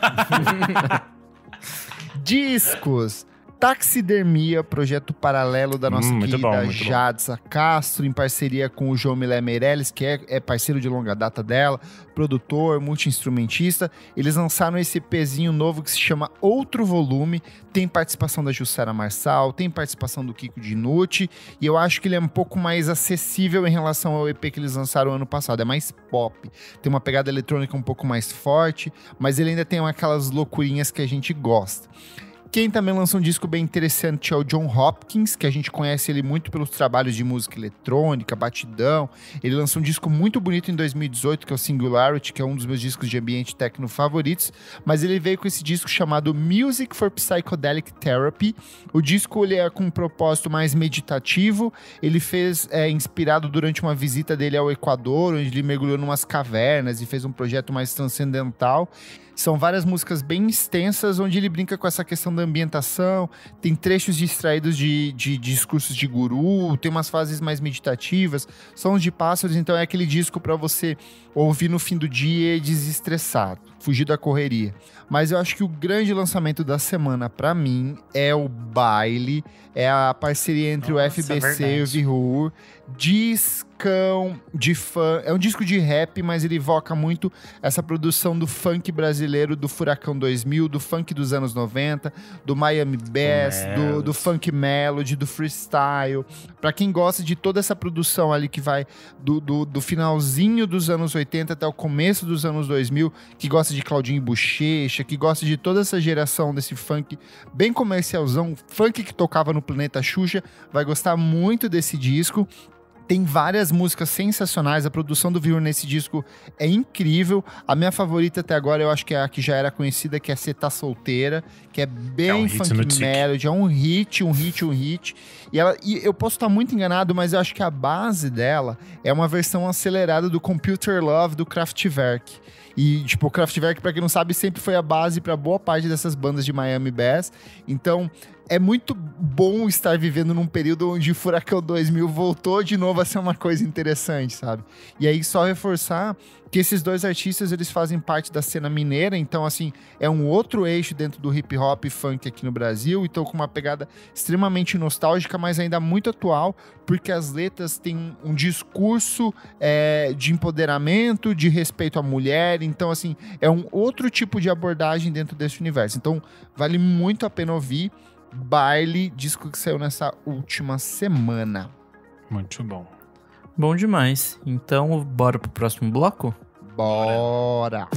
Discos. Taxidermia, projeto paralelo da nossa querida Jadsa Castro, em parceria com o João Milé Meirelles, que é parceiro de longa data dela, produtor, multi-instrumentista. Eles lançaram esse EPzinho novo que se chama Outro Volume, tem participação da Jussara Marçal, tem participação do Kiko Dinucci, e eu acho que ele é um pouco mais acessível em relação ao EP que eles lançaram ano passado, é mais pop, tem uma pegada eletrônica um pouco mais forte, mas ele ainda tem aquelas loucurinhas que a gente gosta. Quem também lançou um disco bem interessante é o John Hopkins, que a gente conhece ele muito pelos trabalhos de música eletrônica, batidão. Ele lançou um disco muito bonito em 2018, que é o Singularity, que é um dos meus discos de ambiente techno favoritos. Mas ele veio com esse disco chamado Music for Psychedelic Therapy. O disco ele é com um propósito mais meditativo. Ele fez inspirado durante uma visita dele ao Equador, onde ele mergulhou em umas cavernas e fez um projeto mais transcendental. São várias músicas bem extensas, onde ele brinca com essa questão da ambientação, tem trechos extraídos de discursos de guru, tem umas fases mais meditativas, sons de pássaros, então é aquele disco para você ouvir no fim do dia desestressado, fugir da correria. Mas eu acho que o grande lançamento da semana, para mim, é o Baile, é a parceria entre o FBC e o Vihur, discão de fã, é um disco de rap, mas ele evoca muito essa produção do funk brasileiro, do Furacão 2000, do funk dos anos 90, do Miami Bass, do funk melody, do freestyle. Pra quem gosta de toda essa produção ali que vai do finalzinho dos anos 80 até o começo dos anos 2000, que gosta de Claudinho e Bochecha, que gosta de toda essa geração desse funk bem comercialzão, funk que tocava no Planeta Xuxa, vai gostar muito desse disco. Tem várias músicas sensacionais, a produção do Vihur nesse disco é incrível. A minha favorita até agora, eu acho que é a que já era conhecida, que é Cê Tá Solteira, que é bem funk melody, é um hit. E eu posso estar muito enganado, mas eu acho que a base dela é uma versão acelerada do Computer Love do Kraftwerk. E, tipo, o Kraftwerk, pra quem não sabe, sempre foi a base pra boa parte dessas bandas de Miami Bass. Então, é muito bom estar vivendo num período onde o Furacão 2000 voltou de novo a ser uma coisa interessante, sabe? E aí, só reforçar que esses dois artistas, eles fazem parte da cena mineira, então, assim, é um outro eixo dentro do hip hop e funk aqui no Brasil, então com uma pegada extremamente nostálgica, mas ainda muito atual, porque as letras têm um discurso de empoderamento, de respeito à mulher, então, assim, é um outro tipo de abordagem dentro desse universo. Então, vale muito a pena ouvir. Baile, disco que saiu nessa última semana. Muito bom. Bom demais. Então, bora pro próximo bloco? Bora!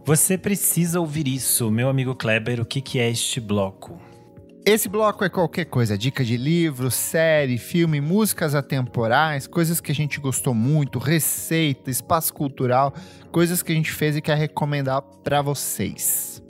Você precisa ouvir isso, meu amigo Kleber. O que é este bloco? Esse bloco é qualquer coisa, dica de livro, série, filme, músicas atemporais, coisas que a gente gostou muito, receita, espaço cultural, coisas que a gente fez e quer recomendar pra vocês.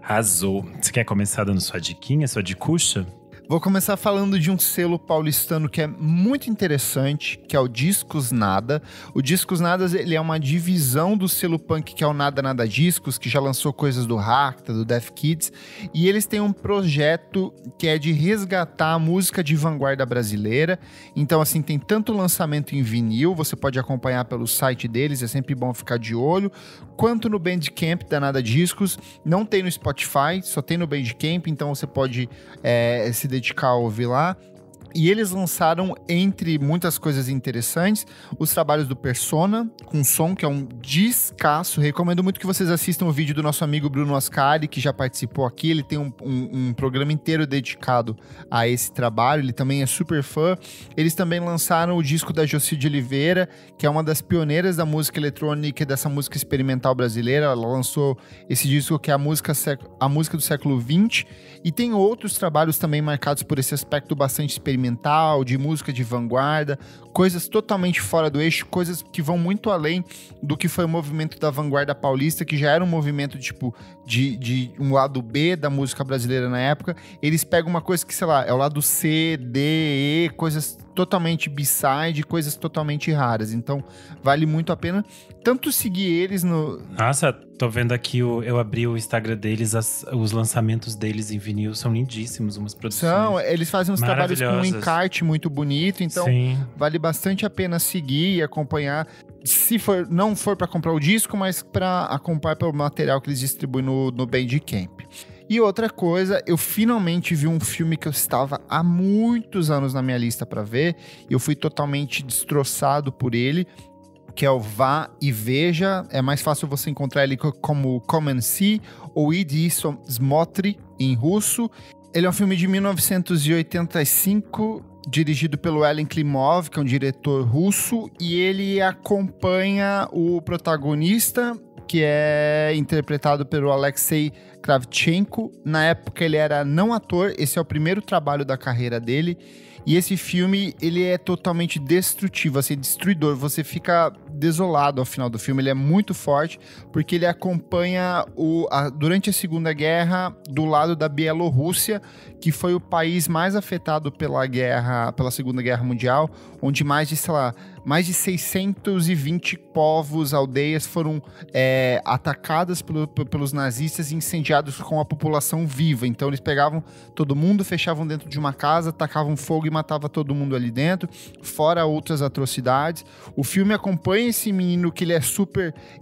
Arrasou. Você quer começar dando sua diquinha, sua dicuxa? Vou começar falando de um selo paulistano que é muito interessante, que é o Discos Nada. O Discos Nada, ele é uma divisão do selo punk que é o Nada Nada Discos, que já lançou coisas do Racta, do Death Kids, e eles têm um projeto que é de resgatar a música de vanguarda brasileira. Então, assim, tem tanto lançamento em vinil, você pode acompanhar pelo site deles, é sempre bom ficar de olho, quanto no Bandcamp da Nada Discos. Não tem no Spotify, só tem no Bandcamp, então você pode se dedicar a ouvir lá. E eles lançaram, entre muitas coisas interessantes, os trabalhos do Persona, com som, que é um descasso. Recomendo muito que vocês assistam o vídeo do nosso amigo Bruno Ascari, que já participou aqui. Ele tem um programa inteiro dedicado a esse trabalho, ele também é super fã. Eles também lançaram o disco da Jocy de Oliveira, que é uma das pioneiras da música eletrônica e dessa música experimental brasileira. Ela lançou esse disco que é a música do século XX. E tem outros trabalhos também marcados por esse aspecto bastante experimental, de música de vanguarda, coisas totalmente fora do eixo, coisas que vão muito além do que foi o movimento da vanguarda paulista, que já era um movimento tipo de um lado B da música brasileira na época. Eles pegam uma coisa que, sei lá, é o lado C, D, E, coisas totalmente B-side, coisas totalmente raras. Então, vale muito a pena tanto seguir eles no... Nossa, tô vendo aqui, eu abri o Instagram deles, os lançamentos deles em vinil são lindíssimos, umas produções. Eles fazem uns trabalhos com um encarte muito bonito, então sim, vale bastante a pena seguir e acompanhar. Se não for para comprar o disco, mas para acompanhar pelo material que eles distribuem no Bandcamp. E outra coisa, eu finalmente vi um filme que eu estava há muitos anos na minha lista para ver, e eu fui totalmente destroçado por ele, que é o Vá e Veja. É mais fácil você encontrar ele como Come and See, ou Idi Smotry, em russo. Ele é um filme de 1985, dirigido pelo Ellen Klimov, que é um diretor russo, e ele acompanha o protagonista, que é interpretado pelo Alexei Kravchenko. Na época ele era não ator, esse é o primeiro trabalho da carreira dele. E esse filme, ele é totalmente destrutivo, assim, destruidor. Você fica desolado ao final do filme. Ele é muito forte, porque ele acompanha durante a Segunda Guerra do lado da Bielorrússia, que foi o país mais afetado pela Segunda Guerra Mundial, onde mais de 620 povos, aldeias foram atacadas pelos nazistas e incendiados com a população viva. Então eles pegavam todo mundo, fechavam dentro de uma casa, tacavam fogo e matava todo mundo ali dentro, fora outras atrocidades. O filme acompanha esse menino que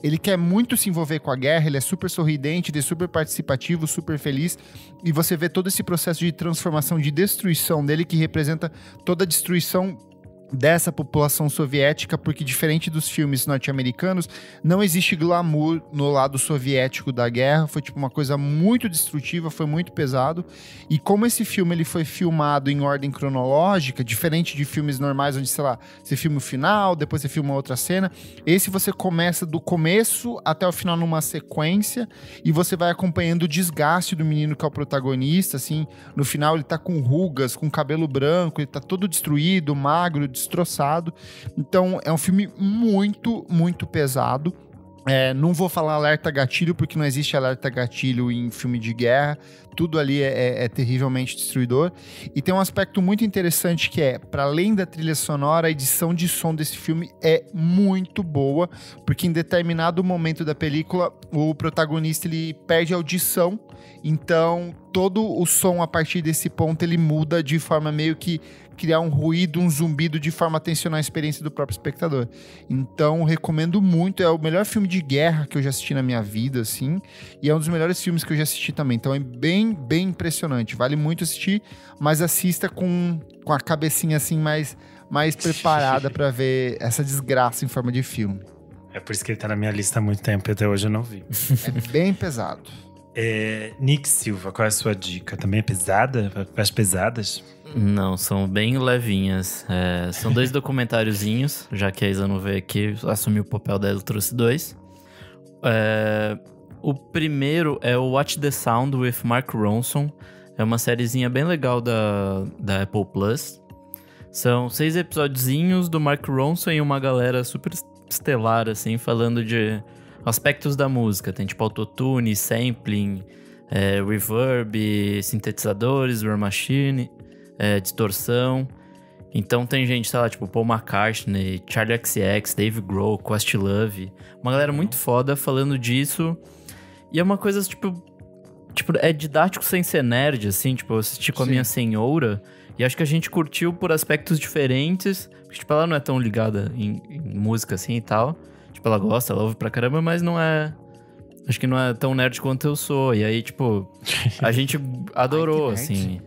ele quer muito se envolver com a guerra, ele é super sorridente, ele é super participativo, super feliz, e você vê todo esse processo de transformação, de destruição dele, que representa toda a destruição dessa população soviética, porque diferente dos filmes norte-americanos, não existe glamour no lado soviético da guerra. Foi tipo uma coisa muito destrutiva, foi muito pesado. E como esse filme ele foi filmado em ordem cronológica, diferente de filmes normais onde, sei lá, você filma o final, depois você filma outra cena, esse você começa do começo até o final numa sequência, e você vai acompanhando o desgaste do menino que é o protagonista. Assim, no final ele tá com rugas, com cabelo branco, ele tá todo destruído, magro, destroçado. Então é um filme muito, muito pesado. Não vou falar alerta gatilho, porque não existe alerta gatilho em filme de guerra. Tudo ali é terrivelmente destruidor. E tem um aspecto muito interessante que para além da trilha sonora, a edição de som desse filme é muito boa, porque em determinado momento da película, o protagonista ele perde a audição. Então todo o som a partir desse ponto ele muda de forma meio que criar um ruído, um zumbido, de forma a tensionar a experiência do próprio espectador. Então, recomendo muito. É o melhor filme de guerra que eu já assisti na minha vida, assim. E é um dos melhores filmes que eu já assisti também. Então, é bem, bem impressionante. Vale muito assistir, mas assista com a cabecinha, assim, mais preparada para ver essa desgraça em forma de filme. É por isso que ele tá na minha lista há muito tempo e até hoje eu não vi. É bem pesado. Nick Silva, qual é a sua dica? Também é pesada? As pesadas? Não, são bem levinhas. São 2 documentáriozinhos, já que a Isa não veio aqui, assumiu o papel dela, eu trouxe 2. O primeiro é o Watch the Sound with Mark Ronson. É uma sériezinha bem legal da Apple Plus. São 6 episódiozinhos do Mark Ronson e uma galera super estelar, assim, falando de aspectos da música. Tem tipo autotune, sampling, reverb, sintetizadores, drum machine, distorção. Então tem gente, sei lá, tipo Paul McCartney, Charli XCX, Dave Grohl, Questlove. Uma galera muito foda falando disso. E é uma coisa, tipo, é didático sem ser nerd, assim. Tipo, eu assisti com a minha senhora e acho que a gente curtiu por aspectos diferentes. Porque, tipo, ela não é tão ligada em música, assim, e tal. Tipo, ela gosta, ela ouve pra caramba, mas não é... Acho que não é tão nerd quanto eu sou. E aí, tipo, a gente adorou, assim.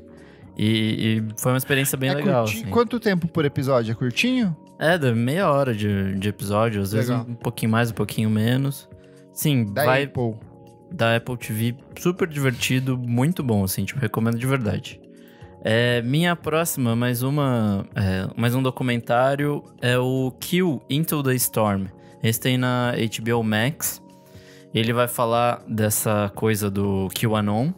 E foi uma experiência bem legal, assim. Quanto tempo por episódio? É curtinho? Dá meia hora de episódio. Às vezes um pouquinho mais, um pouquinho menos. Sim, da Apple TV, super divertido, muito bom, assim, tipo, recomendo de verdade. Minha próxima, mais um documentário, é o Q Into the Storm. Esse tem na HBO Max. Ele vai falar dessa coisa do QAnon.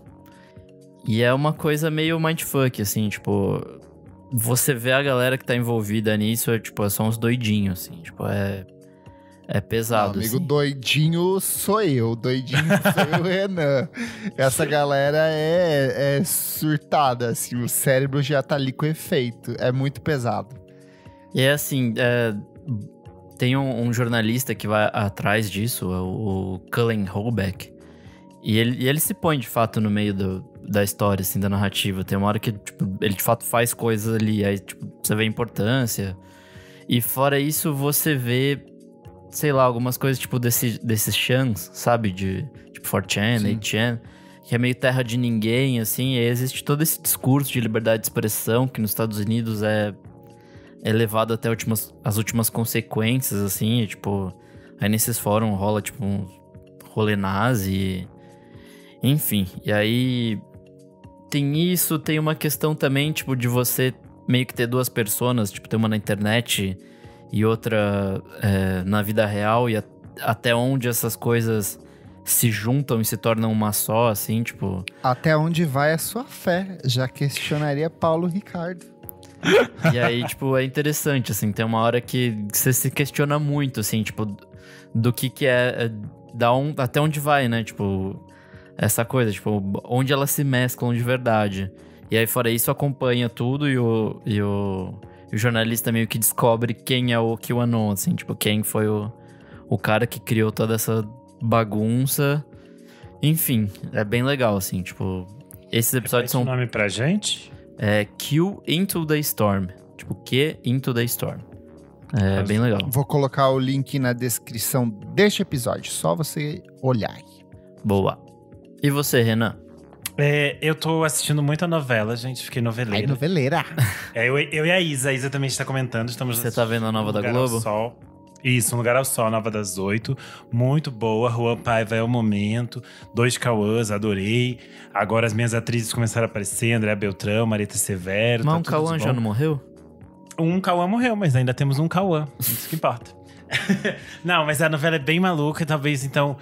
E é uma coisa meio mindfuck, assim, tipo... Você vê a galera que tá envolvida nisso, é só uns doidinhos, assim, tipo, é pesado, amigo, assim. Doidinho sou eu, doidinho sou o Renan. Essa galera é surtada, assim, o cérebro já tá ali com efeito, é muito pesado. E é assim, tem um jornalista que vai atrás disso, o Cullen Holbeck, e ele se põe, de fato, no meio da história, assim, da narrativa. Tem uma hora que, tipo, ele, de fato, faz coisas ali, aí, tipo, você vê a importância. E fora isso, você vê... sei lá, algumas coisas tipo desses chans, sabe? Tipo 4chan, 8chan, que é meio terra de ninguém, assim. E aí existe todo esse discurso de liberdade de expressão que nos Estados Unidos é levado até as últimas consequências, assim. E, tipo, aí nesses fóruns rola tipo um rolê nazi. Enfim, e aí tem isso, tem uma questão também, tipo, de você meio que ter 2 personas, tipo, ter uma na internet e outra na vida real, e até onde essas coisas se juntam e se tornam uma só, assim, tipo... Até onde vai a sua fé? Já questionaria Paulo Ricardo. E aí, tipo, é interessante, assim, tem uma hora que você se questiona muito, assim, tipo, do que até onde vai, né, tipo, essa coisa, tipo, onde elas se mesclam de verdade. E aí, fora isso, acompanha tudo e o jornalista meio que descobre quem é o QAnon, assim, tipo, quem foi o cara que criou toda essa bagunça. Enfim, é bem legal, assim, tipo, esses episódios são... o nome pra gente? Q Into the Storm. Tipo, Q Into the Storm. É bem legal. Vou colocar o link na descrição deste episódio, só você olhar aí. Boa. E você, Renan? Eu tô assistindo muita novela, gente. Fiquei noveleira. Ai, noveleira. Eu e a Isa. A Isa também está comentando. Você tá vendo a nova da Globo? Sol. Isso, Um Lugar ao Sol, nova das 8. Muito boa. Juan Paiva é o momento. 2 Cauãs, adorei. Agora as minhas atrizes começaram a aparecer. André Beltrão, Marita Severo. Mas um Cauã já não morreu? Um Cauã morreu, mas ainda temos um Cauã. Isso que importa. Não, mas a novela é bem maluca. Talvez, então,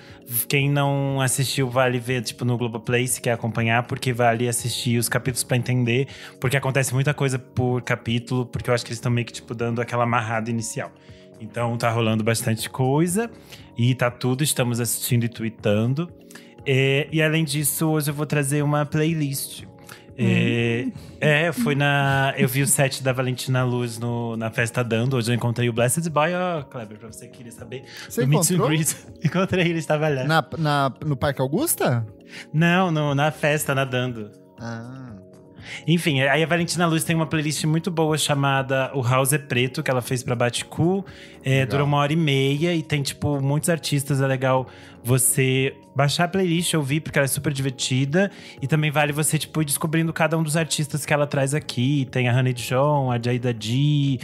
quem não assistiu vale ver, tipo, no Globoplay, se quer acompanhar, porque vale assistir os capítulos pra entender, porque acontece muita coisa por capítulo, porque eu acho que eles estão meio que, tipo, dando aquela amarrada inicial. Então tá rolando bastante coisa e tá tudo, estamos assistindo e tweetando. E além disso, hoje eu vou trazer uma playlist. Eu vi o set da Valentina Luz na Festa Dando. Hoje eu encontrei o Blessed Boy. Kleber, pra você que queria saber. Você encontrou? Encontrei, ele estava lá. No Parque Augusta? Não, na festa, nadando. Enfim, aí a Valentina Luz tem uma playlist muito boa chamada O House é Preto, que ela fez pra Baticu. Dura 1h30 e tem, tipo, muitos artistas. É legal você baixar a playlist, ouvir, porque ela é super divertida. E também vale você, tipo, ir descobrindo cada um dos artistas que ela traz aqui. Tem a Honey Dijon, a Jada G,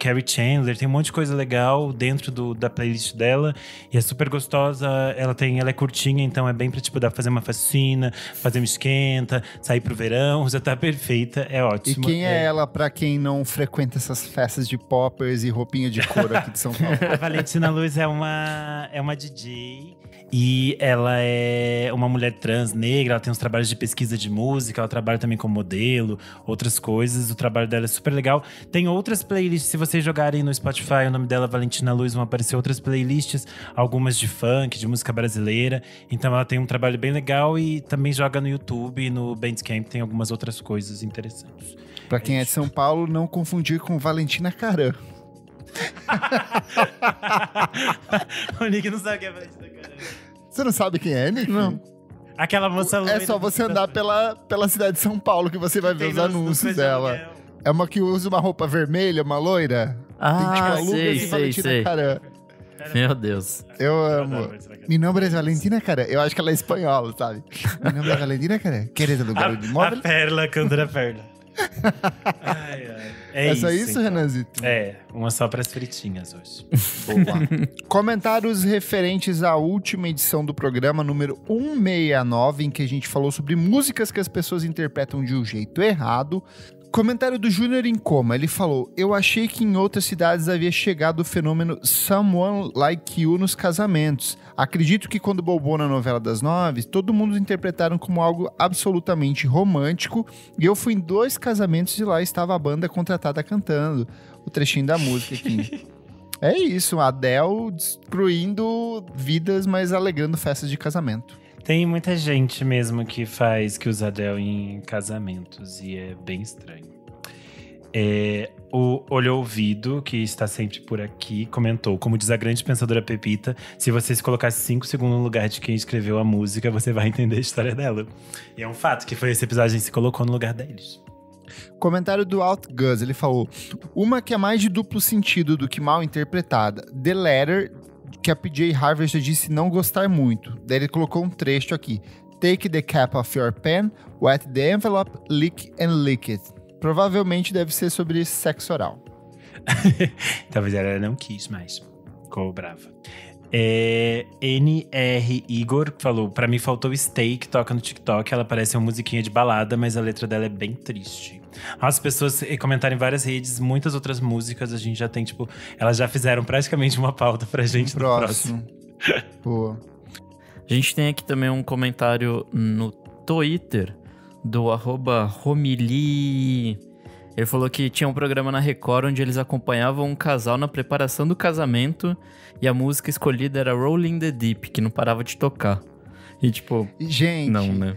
Carrie Chandler. Tem um monte de coisa legal dentro da playlist dela. E é super gostosa. Ela é curtinha, então é bem pra, tipo, dar pra fazer uma fascina, fazer uma esquenta, sair pro verão. Já tá perfeita, é ótimo. E quem é ela pra quem não frequenta essas festas de poppers e roupinha de couro aqui de São Paulo? A Valentina Luz é uma DJ e ela é uma mulher trans, negra. Ela tem uns trabalhos de pesquisa de música, ela trabalha também como modelo, outras coisas. O trabalho dela é super legal. Tem outras playlists, se vocês jogarem no Spotify, o nome dela é Valentina Luz, vão aparecer outras playlists, algumas de funk, de música brasileira. Então ela tem um trabalho bem legal e também joga no YouTube e no Bandcamp tem algumas outras coisas interessantes. Pra quem é de São Paulo, não confundir com Valentina Caram. O Nick não sabe o que é Valentina Caram. Você não sabe quem é, Nick? Não. Aquela moça loira. É só você andar pela cidade de São Paulo que você vai ver os anúncios dela. É uma que usa uma roupa vermelha, uma loira. Sei. Caram. Meu Deus. Eu amo. Meu nome é Valentina Caram. Eu acho que ela é espanhola, sabe? Meu nome é Valentina Caram. Queres alugar de móvel? A Perla, cantora Perla. É só isso, então. Renanzito? É, uma só pras fritinhas hoje. Boa. Comentários referentes à última edição do programa, número 169, em que a gente falou sobre músicas que as pessoas interpretam de um jeito errado. Comentário do Júnior em Coma, ele falou: eu achei que em outras cidades havia chegado o fenômeno Someone Like You nos casamentos. Acredito que quando bombou na novela das 9, todo mundo interpretaram como algo absolutamente romântico, e eu fui em 2 casamentos e lá estava a banda contratada cantando o trechinho da música aqui. É isso, a Adele destruindo vidas, mas alegrando festas de casamento. Tem muita gente mesmo que usa Adele em casamentos e é bem estranho. O Olho Ouvido, que está sempre por aqui, comentou: como diz a grande pensadora Pepita, se você se colocasse 5 segundos no lugar de quem escreveu a música, você vai entender a história dela. E é um fato que foi esse episódio, a gente se colocou no lugar deles. Comentário do Alt Gus, ele falou: uma que é mais de duplo sentido do que mal interpretada, The Letter, que a PJ Harvey já disse não gostar muito. Daí ele colocou um trecho aqui: take the cap off your pen, wet the envelope, lick and lick it. Provavelmente deve ser sobre sexo oral. Talvez ela não quis mais. Ficou brava. NR Igor falou: pra mim faltou Stay, que toca no TikTok. Ela parece uma musiquinha de balada, mas a letra dela é bem triste. As pessoas comentaram em várias redes, muitas outras músicas. A gente já tem, tipo, elas já fizeram praticamente uma pauta pra gente no próximo. Boa. A gente tem aqui também um comentário no Twitter do @Romili. Ele falou que tinha um programa na Record onde eles acompanhavam um casal na preparação do casamento e a música escolhida era Rolling the Deep, que não parava de tocar. E tipo, gente, não, né?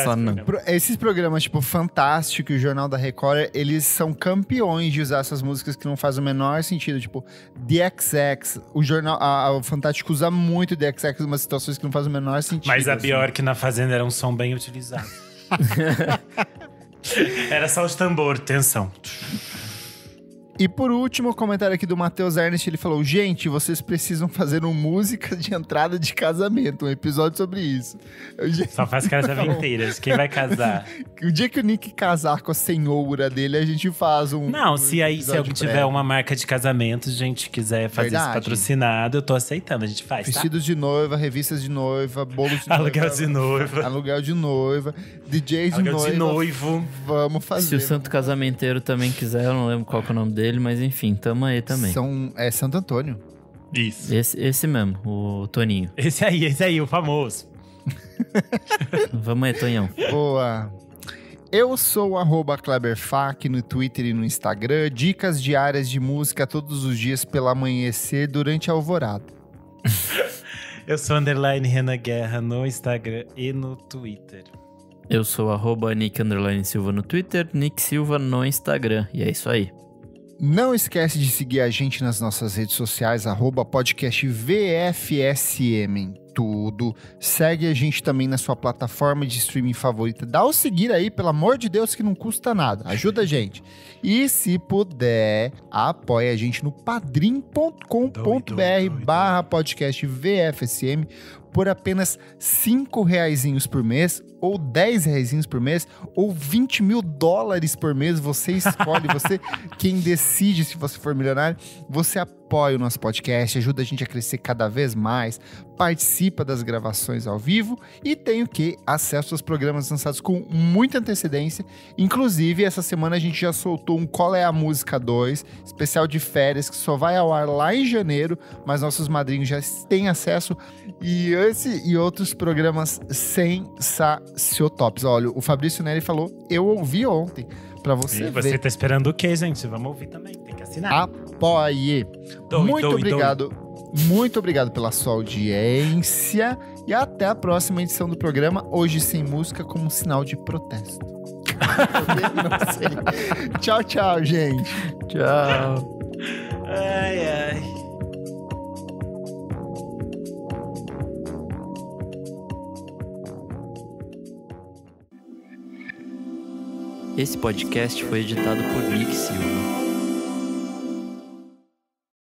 Só não. Esses programas, tipo, Fantástico e o Jornal da Record, eles são campeões de usar essas músicas que não fazem o menor sentido. Tipo, The XX, o Fantástico usa muito The XX em umas situações que não fazem o menor sentido. Mas a Bjork na Fazenda era um som bem utilizado. Era só os tambor, tensão. E por último, o comentário aqui do Matheus Ernest, ele falou: gente, vocês precisam fazer um música de entrada de casamento, um episódio sobre isso. Só faz caras aventeiras, quem vai casar? O dia que o Nick casar com a senhora dele, a gente faz um... Não, se alguém tiver uma marca de casamento, gente quiser fazer isso patrocinado, eu tô aceitando, a gente faz, Vestidos de noiva, revistas de noiva, bolos de aluguel de noiva. Aluguel de noiva, DJs de noiva. Aluguel de noivo. Vamos fazer. Se o santo casamenteiro também quiser, eu não lembro qual que é o nome dele, mas enfim, tamo aí também. É Santo Antônio. Isso. Esse mesmo, o Toninho. Esse aí, o famoso. Vamos aí, Tonhão. Boa. Eu sou o @KleberFac no Twitter e no Instagram. Dicas diárias de música todos os dias pela amanhecer durante a alvorada. Eu sou _Renan Guerra no Instagram e no Twitter. Eu sou @Nick_Silva no Twitter, Nick Silva no Instagram. E é isso aí. Não esquece de seguir a gente nas nossas redes sociais, @podcastvfsm em tudo. Segue a gente também na sua plataforma de streaming favorita. Dá o seguir aí, pelo amor de Deus, que não custa nada. Ajuda a gente. E se puder, apoia a gente no padrim.com.br /podcastvfsm. por apenas R$5 por mês, ou R$10 por mês, ou $20 mil por mês. Você escolhe, você quem decide se você for milionário. Você apoia o nosso podcast, ajuda a gente a crescer cada vez mais, participa das gravações ao vivo e tem o quê? Acesso aos programas lançados com muita antecedência. Inclusive, essa semana a gente já soltou um Qual é a Música 2, especial de férias, que só vai ao ar lá em janeiro, mas nossos madrinhos já têm acesso. E esse e outros programas sensacionais. Olha, o Fabrício Neri falou, eu ouvi ontem, pra você ver. Você tá esperando o quê, gente? Vamos ouvir também, tem que assinar. Apoie. Muito obrigado. Muito obrigado pela sua audiência e até a próxima edição do programa, hoje sem música, como um sinal de protesto. Não sei. Tchau, tchau, gente. Tchau. Ai, ai. Esse podcast foi editado por Nick Silva.